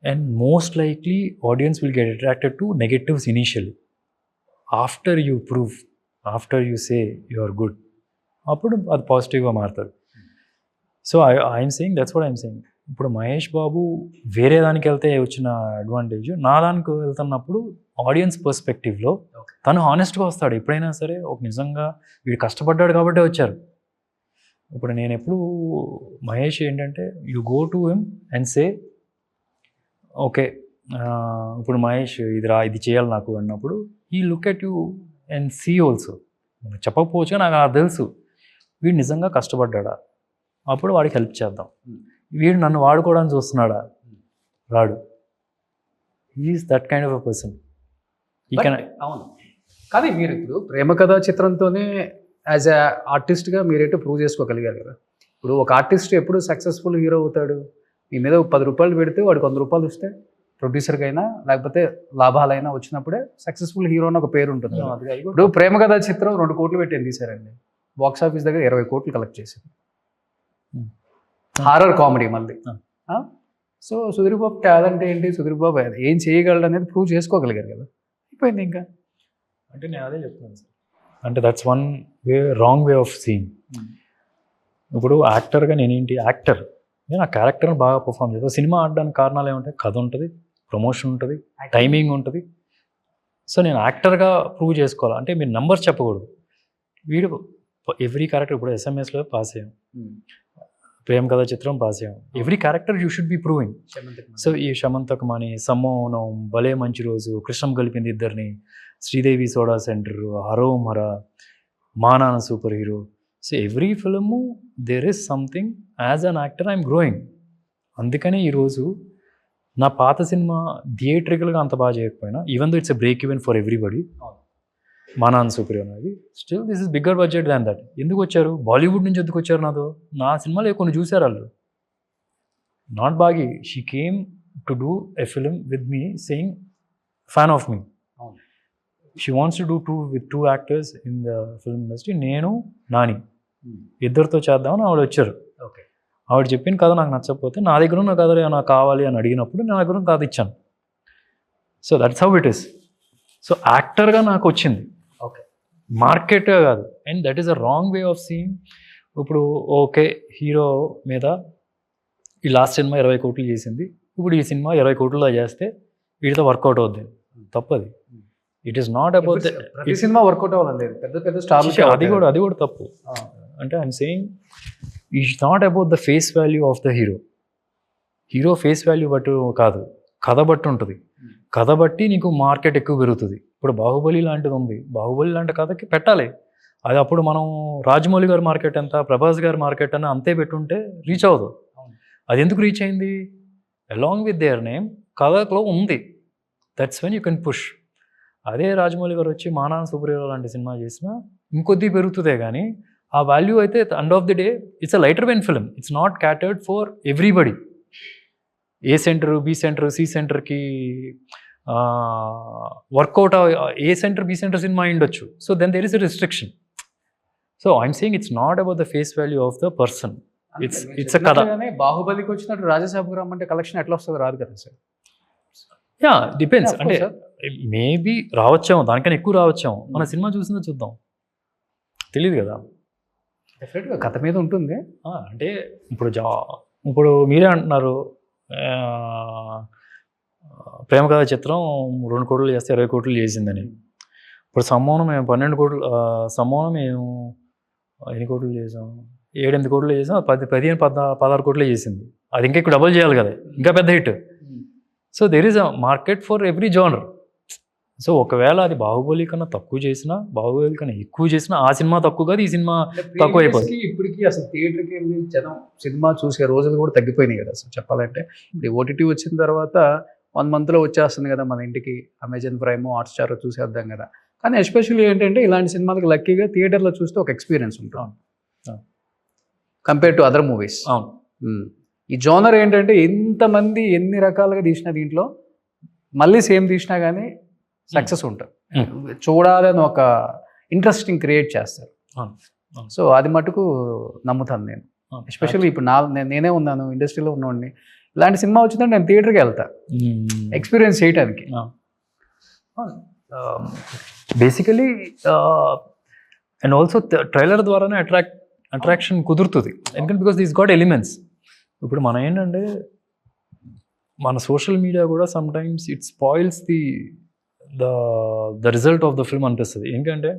and most likely audience will get attracted to negatives initially. After you prove, after you say you are good, అప్పుడు అది పాజిటివ్గా మారుతుంది. So I'm saying that's what I'm saying. ఇప్పుడు మహేష్ బాబు వేరే దానికి వెళ్తే వచ్చిన అడ్వాంటేజ్, నా దానికి వెళ్తున్నప్పుడు ఆడియన్స్ పర్స్పెక్టివ్లో తను హానెస్ట్గా వస్తాడు ఎప్పుడైనా సరే. ఒక నిజంగా వీడు కష్టపడ్డాడు కాబట్టే వచ్చారు. ఇప్పుడు నేను ఎప్పుడు మహేష్ ఏంటంటే, you go to him and say okay, ఇప్పుడు మహేష్ ఇది చేయాలి నాకు అన్నప్పుడు, ఈ look at you and see also. చెప్పకపోవచ్చు, నాకు అది తెలుసు వీడు నిజంగా కష్టపడ్డా, అప్పుడు వాడికి హెల్ప్ చేద్దాం. వీడు నన్ను వాడుకోవడానికి చూస్తున్నాడా, రాడు. Is that kind of a person. అవును. కానీ మీరు ఇప్పుడు ప్రేమ కథా చిత్రంతోనే యాజ్ ఎ ఆర్టిస్ట్గా మీరేంటో ప్రూవ్ చేసుకోగలిగారు కదా. ఇప్పుడు ఒక ఆర్టిస్ట్ ఎప్పుడు సక్సెస్ఫుల్ హీరో అవుతాడు, మీ మీద 10 రూపాయలు పెడితే వాడికి 100 రూపాయలు ఇస్తే, ప్రొడ్యూసర్కైనా లేకపోతే లాభాలైనా వచ్చినప్పుడే సక్సెస్ఫుల్ హీరో అని ఒక పేరు ఉంటుంది. ఇప్పుడు ప్రేమ కథా చిత్రం 2 కోట్లు పెట్టి ఏం తీశారండి, బాక్స్ ఆఫీస్ దగ్గర 20 కోట్లు కలెక్ట్ చేసింది. హారర్ కామెడీ మళ్ళీ. సో సుధీర్ బాబు టాలెంట్ ఏంటి, సుధీర్ బాబు ఏం చేయగలడు అనేది ప్రూవ్ చేసుకోగలిగారు కదా, అయిపోయింది ఇంకా. అంటే నేను అదే చెప్తున్నాను సార్, అంటే that's one way, wrong way of seeing. ఇప్పుడు యాక్టర్గా నేనేంటి, యాక్టర్ నేను ఆ క్యారెక్టర్ని బాగా పర్ఫామ్ చేస్తాను. సినిమా ఆడడానికి కారణాలు ఏమంటాయి, కథ ఉంటుంది, ప్రమోషన్ ఉంటుంది, టైమింగ్ ఉంటుంది. సో నేను యాక్టర్గా ప్రూవ్ చేసుకోవాలి అంటే మీరు నెంబర్స్ చెప్పకూడదు. వీడు ఎవ్రీ క్యారెక్టర్, ఇప్పుడు ఎస్ఎంఎస్లో పాస్ అయ్యాం, ప్రేమ కథా చిత్రం పాస్ అయ్యాం, every character you should be proving. So ఈ శమంతకు మని, సమ్మోహనం, భలే మంచి రోజు, కృష్ణం కలిపింది ఇద్దరిని, శ్రీదేవి సోడా సెంటర్, హరోం హర, మా నాన్న super hero. So every film there is something. As an actor I'm growing. అందుకనే ఈరోజు నా పాత సినిమా థియేట్రికల్గా అంత బాగా చేయకపోయినా, even though it's a break even for everybody, మా నాన్న సూపర్ హీరో అనేది, still this is bigger budget than that. ఎందుకు వచ్చారు, బాలీవుడ్ నుంచి ఎందుకు వచ్చారు నాతో, నా సినిమాలు కొన్ని చూశారు వాళ్ళు. Not Bagi, she came to do a film with me saying fan of me. She wants to do with 2 actors in the film industry. నేను నాని ఇద్దరితో చేద్దామని ఆవిడ వచ్చారు. ఓకే, ఆవిడ చెప్పిన కథ నాకు నచ్చకపోతే, నా దగ్గర ఉన్న కథ నాకు కావాలి అని అడిగినప్పుడు నా దగ్గర కథ ఇచ్చాను. So that's how it is. So యాక్టర్గా నాకు వచ్చింది, ఓకే, మార్కెట్గా కాదు. And that is a wrong way of seeing. ఇప్పుడు ఓకే, హీరో మీద ఈ లాస్ట్ సినిమా 20 కోట్లు చేసింది, ఇప్పుడు ఈ సినిమా 20 కోట్లలో చేస్తే వీటితో వర్కౌట్ అవుద్ది, తప్పది. ఇట్ ఈస్ నాట్ అబౌట్ ఈ సినిమా వర్కౌట్ అవ్వాలి, పెద్ద పెద్ద స్టార్ అది కూడా తప్పు. అంటే I'm saying it's not about the face value of the hero face value బట్టి కాదు, కథ బట్టి ఉంటుంది. కథ బట్టి నీకు మార్కెట్ ఎక్కువ పెరుగుతుంది. ఇప్పుడు బాహుబలి లాంటిది ఉంది, బాహుబలి లాంటి కథకి పెట్టాలి. అది అప్పుడు మనం రాజమౌళి గారి మార్కెట్ ఎంత, ప్రభాస్ గారి మార్కెట్ అని అంతే పెట్టుంటే రీచ్ అవ్వదు. అది ఎందుకు రీచ్ అయింది, అలాంగ్ విత్ దేర్ నేమ్ కథలో ఉంది. That's when you can push. అదే రాజమౌళి గారు వచ్చి మా నాన్న సూపర్ హీరో లాంటి సినిమా చేసినా ఇంకొద్ది పెరుగుతుందే కానీ ఆ వాల్యూ అయితే end of the day it's a lighter vein film. It's not catered for everybody. A centre, B centre, C సెంటర్కి work out, A centre B centre cinema ఉండొచ్చు. So then there is a restriction. So I'm saying it's not about the face value of the person. It's a కథ. బాహుబలికి వచ్చినట్టు రాజసాబు రామ్ అంటే collection ఎట్లా వస్తుందో రాదు కదా sir. Yeah depends. Yeah, of అంటే course, మేబీ రావచ్చేమో, దానికన్నా ఎక్కువ రావచ్చేమో. మన సినిమా చూసిందో చూద్దాం, తెలియదు కదా. డెఫినెట్గా కథ మీద ఉంటుంది. అంటే ఇప్పుడు మీరే అంటున్నారు ప్రేమ కథ చిత్రం 2 కోట్లు చేస్తే 20 కోట్లు చేసిందని. ఇప్పుడు సమ్మోహనం మేము 12 కోట్లు, సమ్మోహనం మేము ఎన్ని కోట్లు చేసాం, 7-8 కోట్లు చేసాం, 15-16 కోట్లే చేసింది. అది ఇంకా ఎక్కువ డబుల్ చేయాలి కదా, ఇంకా పెద్ద hit. So there is a market for every genre. So ఒకవేళ అది బాహుబలి కన్నా తక్కువ చేసినా, బాహుబలి కన్నా ఎక్కువ చేసినా, ఆ సినిమా తక్కువ కాదు, ఈ సినిమా తక్కువ అయిపోతుంది. ఇప్పటికీ అసలు థియేటర్కి వెళ్ళి జనం సినిమా చూసే రోజులు కూడా తగ్గిపోయినాయి కదా అసలు చెప్పాలంటే. ఇప్పుడు ఓటీటీ వచ్చిన తర్వాత 1 monthలో వచ్చేస్తుంది కదా మన ఇంటికి, అమెజాన్ ప్రైమ్, హాట్స్టార్ చూసేద్దాం కదా. కానీ ఎస్పెషల్లీ ఏంటంటే ఇలాంటి సినిమాలకు లక్కీగా థియేటర్లో చూస్తే ఒక ఎక్స్పీరియన్స్ ఉంటుంది కంపేర్ టు అదర్ మూవీస్. ఈ జోనర్ ఏంటంటే ఎంతమంది ఎన్ని రకాలుగా తీసినా దీంట్లో మళ్ళీ సేమ్ తీసినా కానీ సక్సెస్ ఉంటుంది. చూడాలని ఒక ఇంట్రెస్టింగ్ క్రియేట్ చేస్తారు. సో అది మటుకు నమ్ముతాను నేను. ఎస్పెషల్లీ ఇప్పుడు నేనే ఉన్నాను, ఇండస్ట్రీలో ఉన్నవాడిని. ఇలాంటి సినిమా వచ్చిందంటే నేను థియేటర్కి వెళ్తా ఎక్స్పీరియన్స్ చేయడానికి. బేసికలీ అండ్ ఆల్సో ట్రైలర్ ద్వారానే అట్రాక్షన్ కుదురుతుంది. ఎందుకంటే బికాస్ దీస్ గాట్ ఎలిమెంట్స్. ఇప్పుడు మనం ఏంటంటే మన సోషల్ మీడియా కూడా some times it spoils the result of the film అనిపిస్తుంది. ఏంటంటే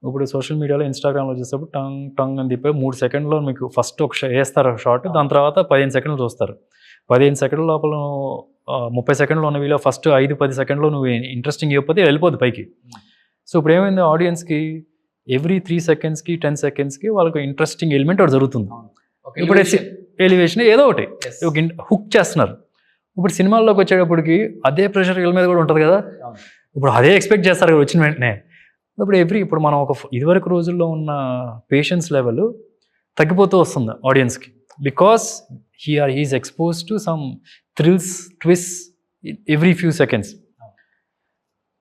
ఇప్పుడు సోషల్ మీడియాలో ఇన్స్టాగ్రామ్లో చూసేటప్పుడు టంగ్ అని తిప్పి 3 సెకండ్లో మీకు ఫస్ట్ ఒక వేస్తారు షార్ట్, దాని తర్వాత 15 సెకండ్లు చూస్తారు. 15 సెకండ్ల లోపల 30 సెకండ్లో ఉన్న వీడియో ఫస్ట్ 5-10 సెకండ్లో నువ్వు ఇంట్రెస్టింగ్ ఇవ్వకపోతే వెళ్ళిపోద్ది పైకి. సో ఇప్పుడు ఏమైంది, ఆడియన్స్కి ఎవ్రీ 3 సెకండ్స్కి 10 సెకండ్స్కి వాళ్ళకి ఇంట్రెస్టింగ్ ఎలిమెంట్ ఒకటి జరుగుతుంది. ఇప్పుడు ఎలివేషన్ ఏదో ఒకటి హుక్ చేస్తున్నారు. ఇప్పుడు సినిమాల్లోకి వచ్చేటప్పటికి అదే ప్రెషర్ వీళ్ళ మీద కూడా ఉంటుంది కదా. ఇప్పుడు అదే ఎక్స్పెక్ట్ చేస్తారు కదా వచ్చిన వెంటనే. ఇప్పుడు మనం ఇదివరకు రోజుల్లో ఉన్న పేషెన్స్ లెవెల్ తగ్గిపోతూ వస్తుంది ఆడియన్స్కి. Because he's expose to some thrills, twist every few seconds.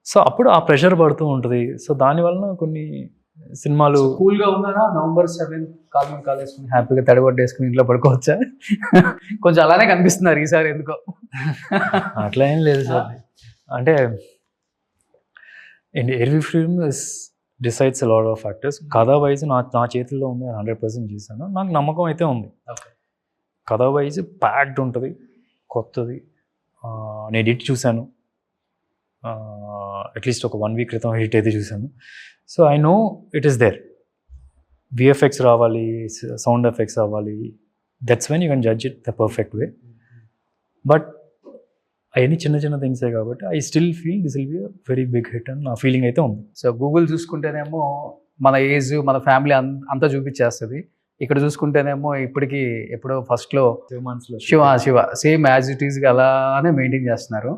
So అప్పుడు ఆ ప్రెషర్ పడుతూ ఉంటుంది. సో దానివల్ల కొన్ని సినిమాలు కూల్గా ఉన్నారా, November 7 కాల్ వేసుకుని హ్యాపీగా తడిగొట్టేసుకుని ఇంట్లో పడుకోవచ్చా? కొంచెం అలానే కనిపిస్తున్నారు ఈసారి ఎందుకో. అట్లా ఏం లేదు సార్. అంటే every film decides a lot of factors. కథ వైజ్ నా చేతుల్లో ఉంది, 100% చేశాను. నాకు నమ్మకం అయితే ఉంది. కథ వైజ్ ప్యాక్డ్ ఉంటుంది, కొత్తది. నేను ఎడిట్ చూశాను, అట్లీస్ట్ ఒక 1 week క్రితం ఎడిట్ అయితే చూశాను. So I know it is there. VFX రావాలి, సౌండ్ ఎఫెక్ట్స్ రావాలి. That's when you can judge it the perfect way. But అవన్నీ చిన్న చిన్న థింగ్సే కాబట్టి I still feel this will be a very big hit అని నా ఫీలింగ్ అయితే ఉంది. సో గూగుల్ చూసుకుంటేనేమో మన ఏజ్, మన ఫ్యామిలీ అంతా చూపించేస్తుంది. ఇక్కడ చూసుకుంటేనేమో ఇప్పటికీ ఎప్పుడో ఫస్ట్లో శివ సేమ్ యాజ్ ఇట్ ఈస్గా అలానే మెయింటైన్ చేస్తున్నారు.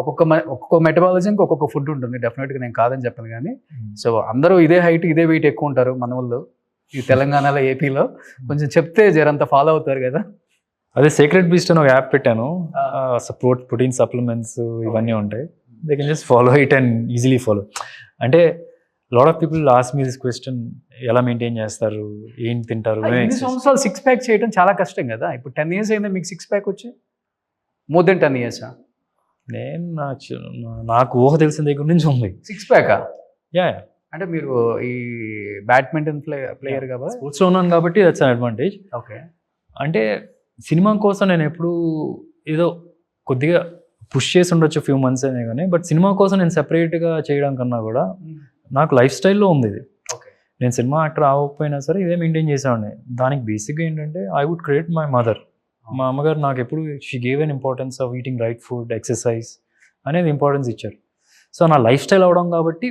ఒక్కొక్క మెటబాలజీకి ఒక్కొక్క ఫుడ్ ఉంటుంది. డెఫినెట్గా నేను కాదని చెప్పను కానీ. సో అందరూ ఇదే హైట్, ఇదే వెయిట్ ఎక్కువ ఉంటారు మన వాళ్ళు ఈ తెలంగాణలో, ఏపీలో. కొంచెం చెప్తే జరంతా ఫాలో అవుతారు కదా. అదే సీక్రెట్ బీస్ట్ అని ఒక యాప్ పెట్టాను. ప్రోటీన్ సప్లిమెంట్స్ ఇవన్నీ ఉంటాయి. They can just follow it and easily follow. అంటే lot of people ask me this question, ఎలా మెయింటైన్ చేస్తారు, ఏం తింటారు? 5 సంవత్సరాలు 6 pack చేయడం చాలా కష్టం కదా. ఇప్పుడు 10 years అయిందా మీకు 6 pack వచ్చి? More than 10 years? నేను నాకు ఊహ తెలిసిన దగ్గర నుంచి ఉంది 6 pack. యా, అంటే మీరు ఈ బ్యాడ్మింటన్ ప్లేయర్ కాబట్టి స్పోర్ట్స్లో ఉన్నాను కాబట్టి దట్స్ అన్ అడ్వాంటేజ్. ఓకే. అంటే సినిమా కోసం నేను ఎప్పుడు ఏదో కొద్దిగా పుష్ చేసి ఉండొచ్చు ఫ్యూ మంత్స్ అనే కానీ, బట్ సినిమా కోసం నేను సెపరేట్గా చేయడం కన్నా కూడా నాకు లైఫ్ స్టైల్లో ఉంది ఇది. నేను సినిమా యాక్టర్ అవ్వకపోయినా సరే ఇదే మెయింటైన్ చేసేవాడిని. దానికి బేసిక్గా ఏంటంటే I would create my mother. మా అమ్మగారు నాకు ఎప్పుడు she gave an importance of eating right food, exercise అనేది ఇంపార్టెన్స్ ఇచ్చారు. సో నా లైఫ్ స్టైల్ అవడం కాబట్టి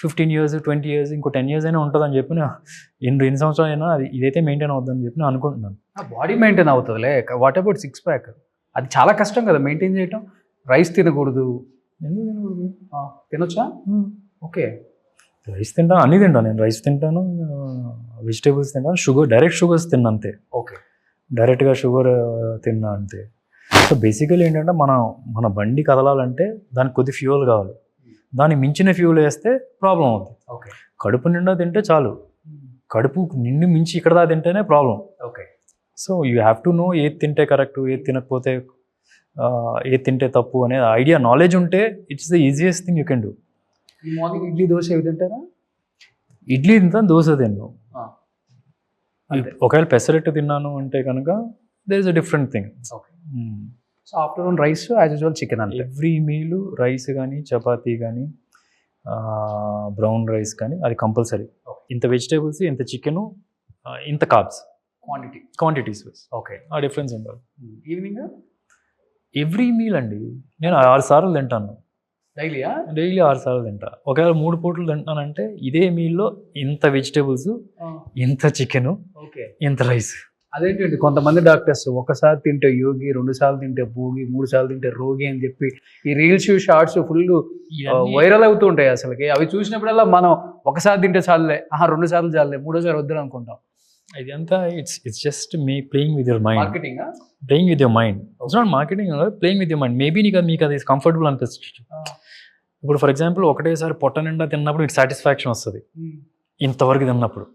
15 years, 20 years, ఇంకో 10 years అయినా ఉంటుందని చెప్పి ఎన్ని సంవత్సరాలు అయినా అది ఇదైతే మెయింటైన్ అవుతుందని చెప్పి నేను అనుకుంటున్నాను. బాడీ మెయింటైన్ అవుతుందిలే. What about 6 pack? అది చాలా కష్టం కదా మెయింటైన్ చేయటం. రైస్ తినకూడదు. ఎందుకు తినకూడదు? తినొచ్చా? ఓకే. రైస్ తింటాను, అన్నీ తింటాను. నేను రైస్ తింటాను, వెజిటేబుల్స్ తింటాను, డైరెక్ట్ షుగర్స్ తిన్నా అంతే. ఓకే. డైరెక్ట్గా షుగర్ తిన్నా అంతే. సో బేసికలీ ఏంటంటే మన బండి కదలాలంటే దానికి కొద్ది ఫ్యూయల్ కావాలి. దాన్ని మించిన ఫ్యూల్ వేస్తే ప్రాబ్లం అవుతుంది. ఓకే. కడుపు నిండా తింటే చాలు, కడుపు నిండి మించి ఇక్కడ దాకా తింటేనే problem. Okay. So you have to know ఏది తింటే కరెక్ట్, ఏది తినకపోతే ఏ తింటే తప్పు అనే ఐడియా నాలెడ్జ్ ఉంటే it's the easiest thing you can do. Morning idli dosa ఏవి తింటారా? ఇడ్లీ తింటాను, దోశ తిన్నాను. అంతే. ఒకవేళ పెసరెట్టు తిన్నాను అంటే కనుక there is a different thing. Okay. So afternoon rice as usual chicken అంతే. ఎవ్రీ మీల్ రైస్ కానీ చపాతీ కానీ బ్రౌన్ రైస్ కానీ అది కంపల్సరీ. ఇంత వెజిటేబుల్స్, ఇంత చికెను, ఇంత కార్బ్స్, క్వాంటిటీస్ ఓకే. ఆ డిఫరెన్స్ ఉండాలి. ఈవినింగ్ ఎవ్రీ మీల్ అండి నేను 6 సార్లు తింటాను. డైలీయా? డైలీ 6 సార్లు తింటా. ఒకవేళ 3 పూటలు తింటానంటే ఇదే మీల్లో ఇంత వెజిటేబుల్స్, ఇంత చికెను, ఓకే, ఇంత రైస్. అదేంటండి కొంతమంది డాక్టర్స్ ఒకసారి తింటే యోగి, 2 సార్లు తింటే భోగి, 3 సార్లు తింటే రోగి అని చెప్పి ఈ రీల్స్ షార్ట్స్ ఫుల్ వైరల్ అవుతూ ఉంటాయి. అసలుకి అవి చూసినప్పుడల్లా మనం ఒకసారి తింటే చాలులే, 2 సార్లు చాలులే, 3ఓసారి వద్దని అనుకుంటాం. ఇదంతా it's just me playing with your mind. Marketing playing with your mind. It's not marketing, playing with your mind. Maybe మీకు అది కంఫర్టబుల్ అనిపిస్తుంది. ఇప్పుడు ఫర్ ఎగ్జాంపుల్ ఒకటేసారి పొట్ట నిండా తిన్నప్పుడు మీకు సాటిస్ఫాక్షన్ వస్తుంది, ఇంతవరకు తిన్నప్పుడు.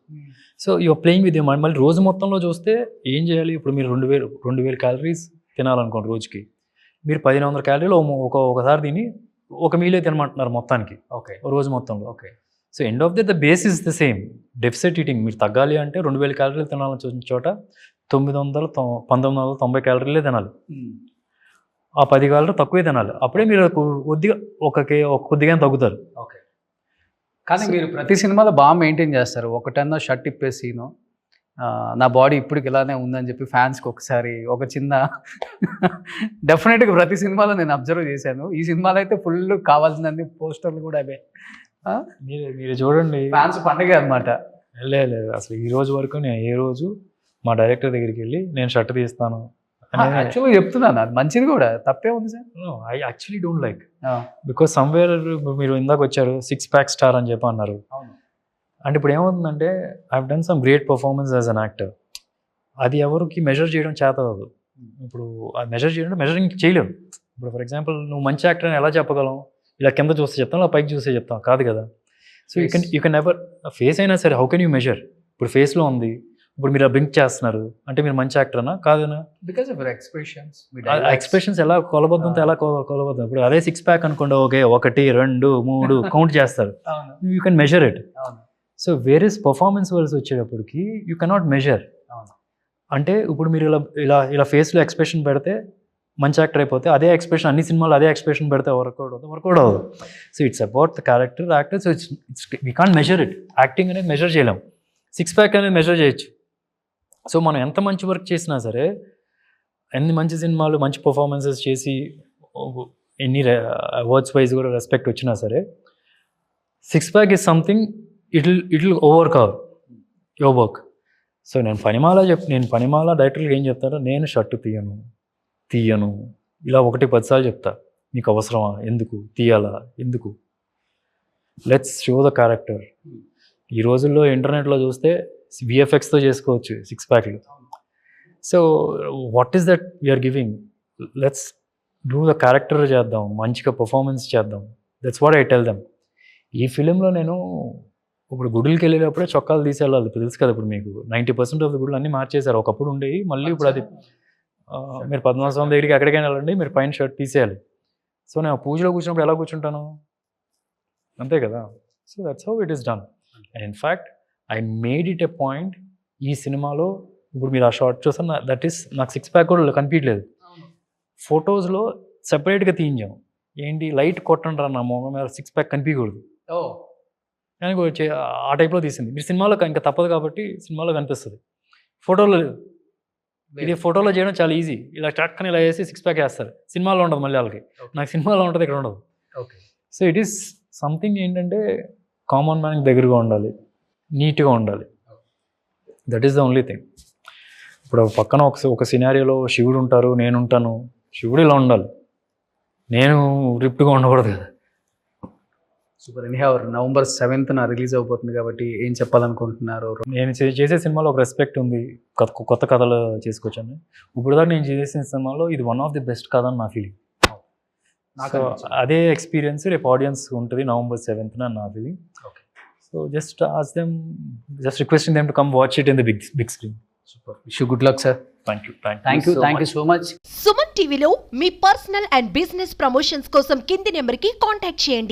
So your playing with your mind. మళ్ళీ రోజు మొత్తంలో చూస్తే ఏం చేయాలి? ఇప్పుడు మీరు 2000 క్యాలరీస్ తినాలనుకోండి రోజుకి, మీరు 1500 క్యాలరీలు ఒకసారి తిని ఒక మీలే తినమంటున్నారు మొత్తానికి. ఓకే, రోజు మొత్తంలో. Okay. So end of the base is the same. Deficit eating. మీరు తగ్గాలి అంటే 2000 క్యాలరీలు తినాలని చోట 1990 క్యాలరీలే తినాలి. ఆ 10 క్యాలరీలు తక్కువే తినాలి. అప్పుడే మీరు కొద్దిగా తగ్గుతారు. ఓకే. కానీ మీరు ప్రతి సినిమాలో బాగా మెయింటైన్ చేస్తారు. ఒకటన్నా షర్ట్ ఇప్పేసిను నా బాడీ ఇప్పటికి ఇలానే ఉందని చెప్పి ఫ్యాన్స్కి ఒకసారి ఒక చిన్న డెఫినెట్గా ప్రతి సినిమాలో నేను అబ్జర్వ్ చేశాను. ఈ సినిమాలో అయితే ఫుల్ కావాల్సినన్ని పోస్టర్లు కూడా అవే. మీరు చూడండి, ఫ్యాన్స్ పండుగ అనమాట. లేదు అసలు ఈ రోజు వరకు నేను ఏ రోజు మా డైరెక్టర్ దగ్గరికి వెళ్ళి నేను షర్ట్ తీస్తాను యాక్చువల్గా చెప్తున్నాను, అది మంచిది కూడా, తప్పే ఉంది sir. I actually don't like, because somewhere మీరు ఇందాక వచ్చారు 6 ప్యాక్ స్టార్ అని చెప్పి అన్నారు. అంటే ఇప్పుడు ఏమవుతుందంటే I have done some great performance as an actor. అది ఎవరికి మెజర్ చేయడం చేత కాదు. ఇప్పుడు ఆ మెజరింగ్ చేయలేము. ఇప్పుడు ఫర్ ఎగ్జాంపుల్ నువ్వు మంచి యాక్టర్ అని ఎలా చెప్పగలం? ఇలా కింద చూస్తే చెప్తాం, ఇలా పైకి చూస్తే చెప్తాం, కాదు కదా. So you can never, face అయినా సరే హౌ కెన్ యూ మెజర్? ఇప్పుడు ఫేస్లో ఉంది, ఇప్పుడు మీరు బ్లింక్ చేస్తున్నారు అంటే మీరు మంచి యాక్టర్ అనా కాదనా? Because of expressions. ఎక్స్ప్రెషన్స్ ఎలా కొలబద్దంతో ఎలా కొలబద్దం? ఇప్పుడు అదే 6 ప్యాక్ అనుకోండి, ఓకే 1 2 3 కౌంట్ చేస్తారు, you can measure it. So various performance వర్స్ వచ్చేటప్పటికి యూ కెనాట్ మెజర్. అంటే ఇప్పుడు మీరు ఇలా ఫేస్లో ఎక్స్ప్రెషన్ పెడితే మంచి యాక్టర్ అయిపోతే, అదే ఎక్స్ప్రెషన్ అన్ని సినిమాలు అదే ఎక్స్ప్రెషన్ పెడితే వర్కౌట్ అవ్వదు. So it's about the character, actor. So it's we can't measure it. Acting అనేది మెజర్ చేయలేం, 6 ప్యాక్ అనేది మెజర్ చేయొచ్చు. సో మనం ఎంత మంచి వర్క్ చేసినా సరే, ఎన్ని మంచి సినిమాలు మంచి పర్ఫార్మెన్సెస్ చేసి ఎన్ని అవార్డ్స్ వైజ్ కూడా రెస్పెక్ట్ వచ్చినా సరే, 6 pack is something it will overcome your work. So నేను పనిమాల డైరెక్టర్కి ఏం చెప్తారో, నేను షర్టు తీయను ఇలా 1-10 సార్లు చెప్తా. మీకు అవసరమా? ఎందుకు తీయాలా? ఎందుకు? Let's show the character. ఈ రోజుల్లో ఇంటర్నెట్లో చూస్తే విఎఫ్ఎక్స్తో చేసుకోవచ్చు 6 ప్యాక్లు. So what is that we are giving? Let's do the character చేద్దాం, మంచిగా పర్ఫార్మెన్స్ చేద్దాం. That's what I tell them. ఈ ఫిలింలో నేను ఇప్పుడు గుడులకి వెళ్ళేటప్పుడే చొక్కాలు తీసేయాలి, తెలుసు కదా. ఇప్పుడు మీకు 90% ఆఫ్ ద గుడులు అన్నీ మార్చేశారు. ఒకప్పుడు ఉండేవి, మళ్ళీ ఇప్పుడు అది మీరు పద్మనాభ స్వామి దగ్గరికి ఎక్కడికైనా వెళ్ళండి, మీరు పైన షర్ట్ తీసేయాలి. సో నేను పూజలో కూర్చున్నప్పుడు ఎలా కూర్చుంటాను? అంతే కదా. So that's how it is done. And in fact I made it a point. ఈ సినిమాలో ఇప్పుడు మీరు ఆ షార్ట్ చూసాను, దట్ ఈస్ నాకు 6 ప్యాక్ కూడా కనిపించలేదు. ఫొటోస్లో సెపరేట్గా తీయించాం. ఏంటి, లైట్ కొట్టండి రా నా మొహం మీద, 6 ప్యాక్ కనిపించకూడదు కానీ ఆ టైప్లో తీసింది. మీరు సినిమాలో ఇంకా తప్పదు కాబట్టి సినిమాలో కనిపిస్తుంది, ఫోటోలో లేదు. ఇది ఫోటోలో చేయడం చాలా ఈజీ. ఇలా టక్కని ఇలా వేసి 6 ప్యాక్ వేస్తారు. సినిమాలో ఉండదు, మళ్ళీ వాళ్ళకి. నాకు సినిమాలో ఉంటుంది, ఇక్కడ ఉండదు. సో ఇట్ ఈస్ సంథింగ్ ఏంటంటే కామన్ మ్యాన్కి దగ్గరగా ఉండాలి, నీట్గా ఉండాలి. That is the only thing. ఇప్పుడు పక్కన ఒక సినారియోలో శివుడు ఉంటారు, నేను ఉంటాను. శివుడు ఇలా ఉండాలి, నేను రిప్ట్గా ఉండకూడదు కదా. Super. Anyhow November 7th release అయిపోతుంది కాబట్టి ఏం చెప్పాలనుకుంటున్నారు? నేను చేసే సినిమాలో ఒక రెస్పెక్ట్ ఉంది, కొత్త కథలు చేసుకొచ్చాను. ఇప్పుడు దాకా నేను చేసిన సినిమాలో ఇది వన్ ఆఫ్ ది బెస్ట్ కథ అని నా ఫీలింగ్. సో అదే ఎక్స్పీరియన్స్ రేపు ఆడియన్స్ ఉంటుంది November 7th అని నా feeling. So just requesting them to come watch it in the big screen. Super. Wish you good luck sir. Thank you so much. Suman టీవీలో మీ పర్సనల్ అండ్ బిజినెస్ ప్రమోషన్స్ కోసం కింది నెంబర్కి contact చేయండి.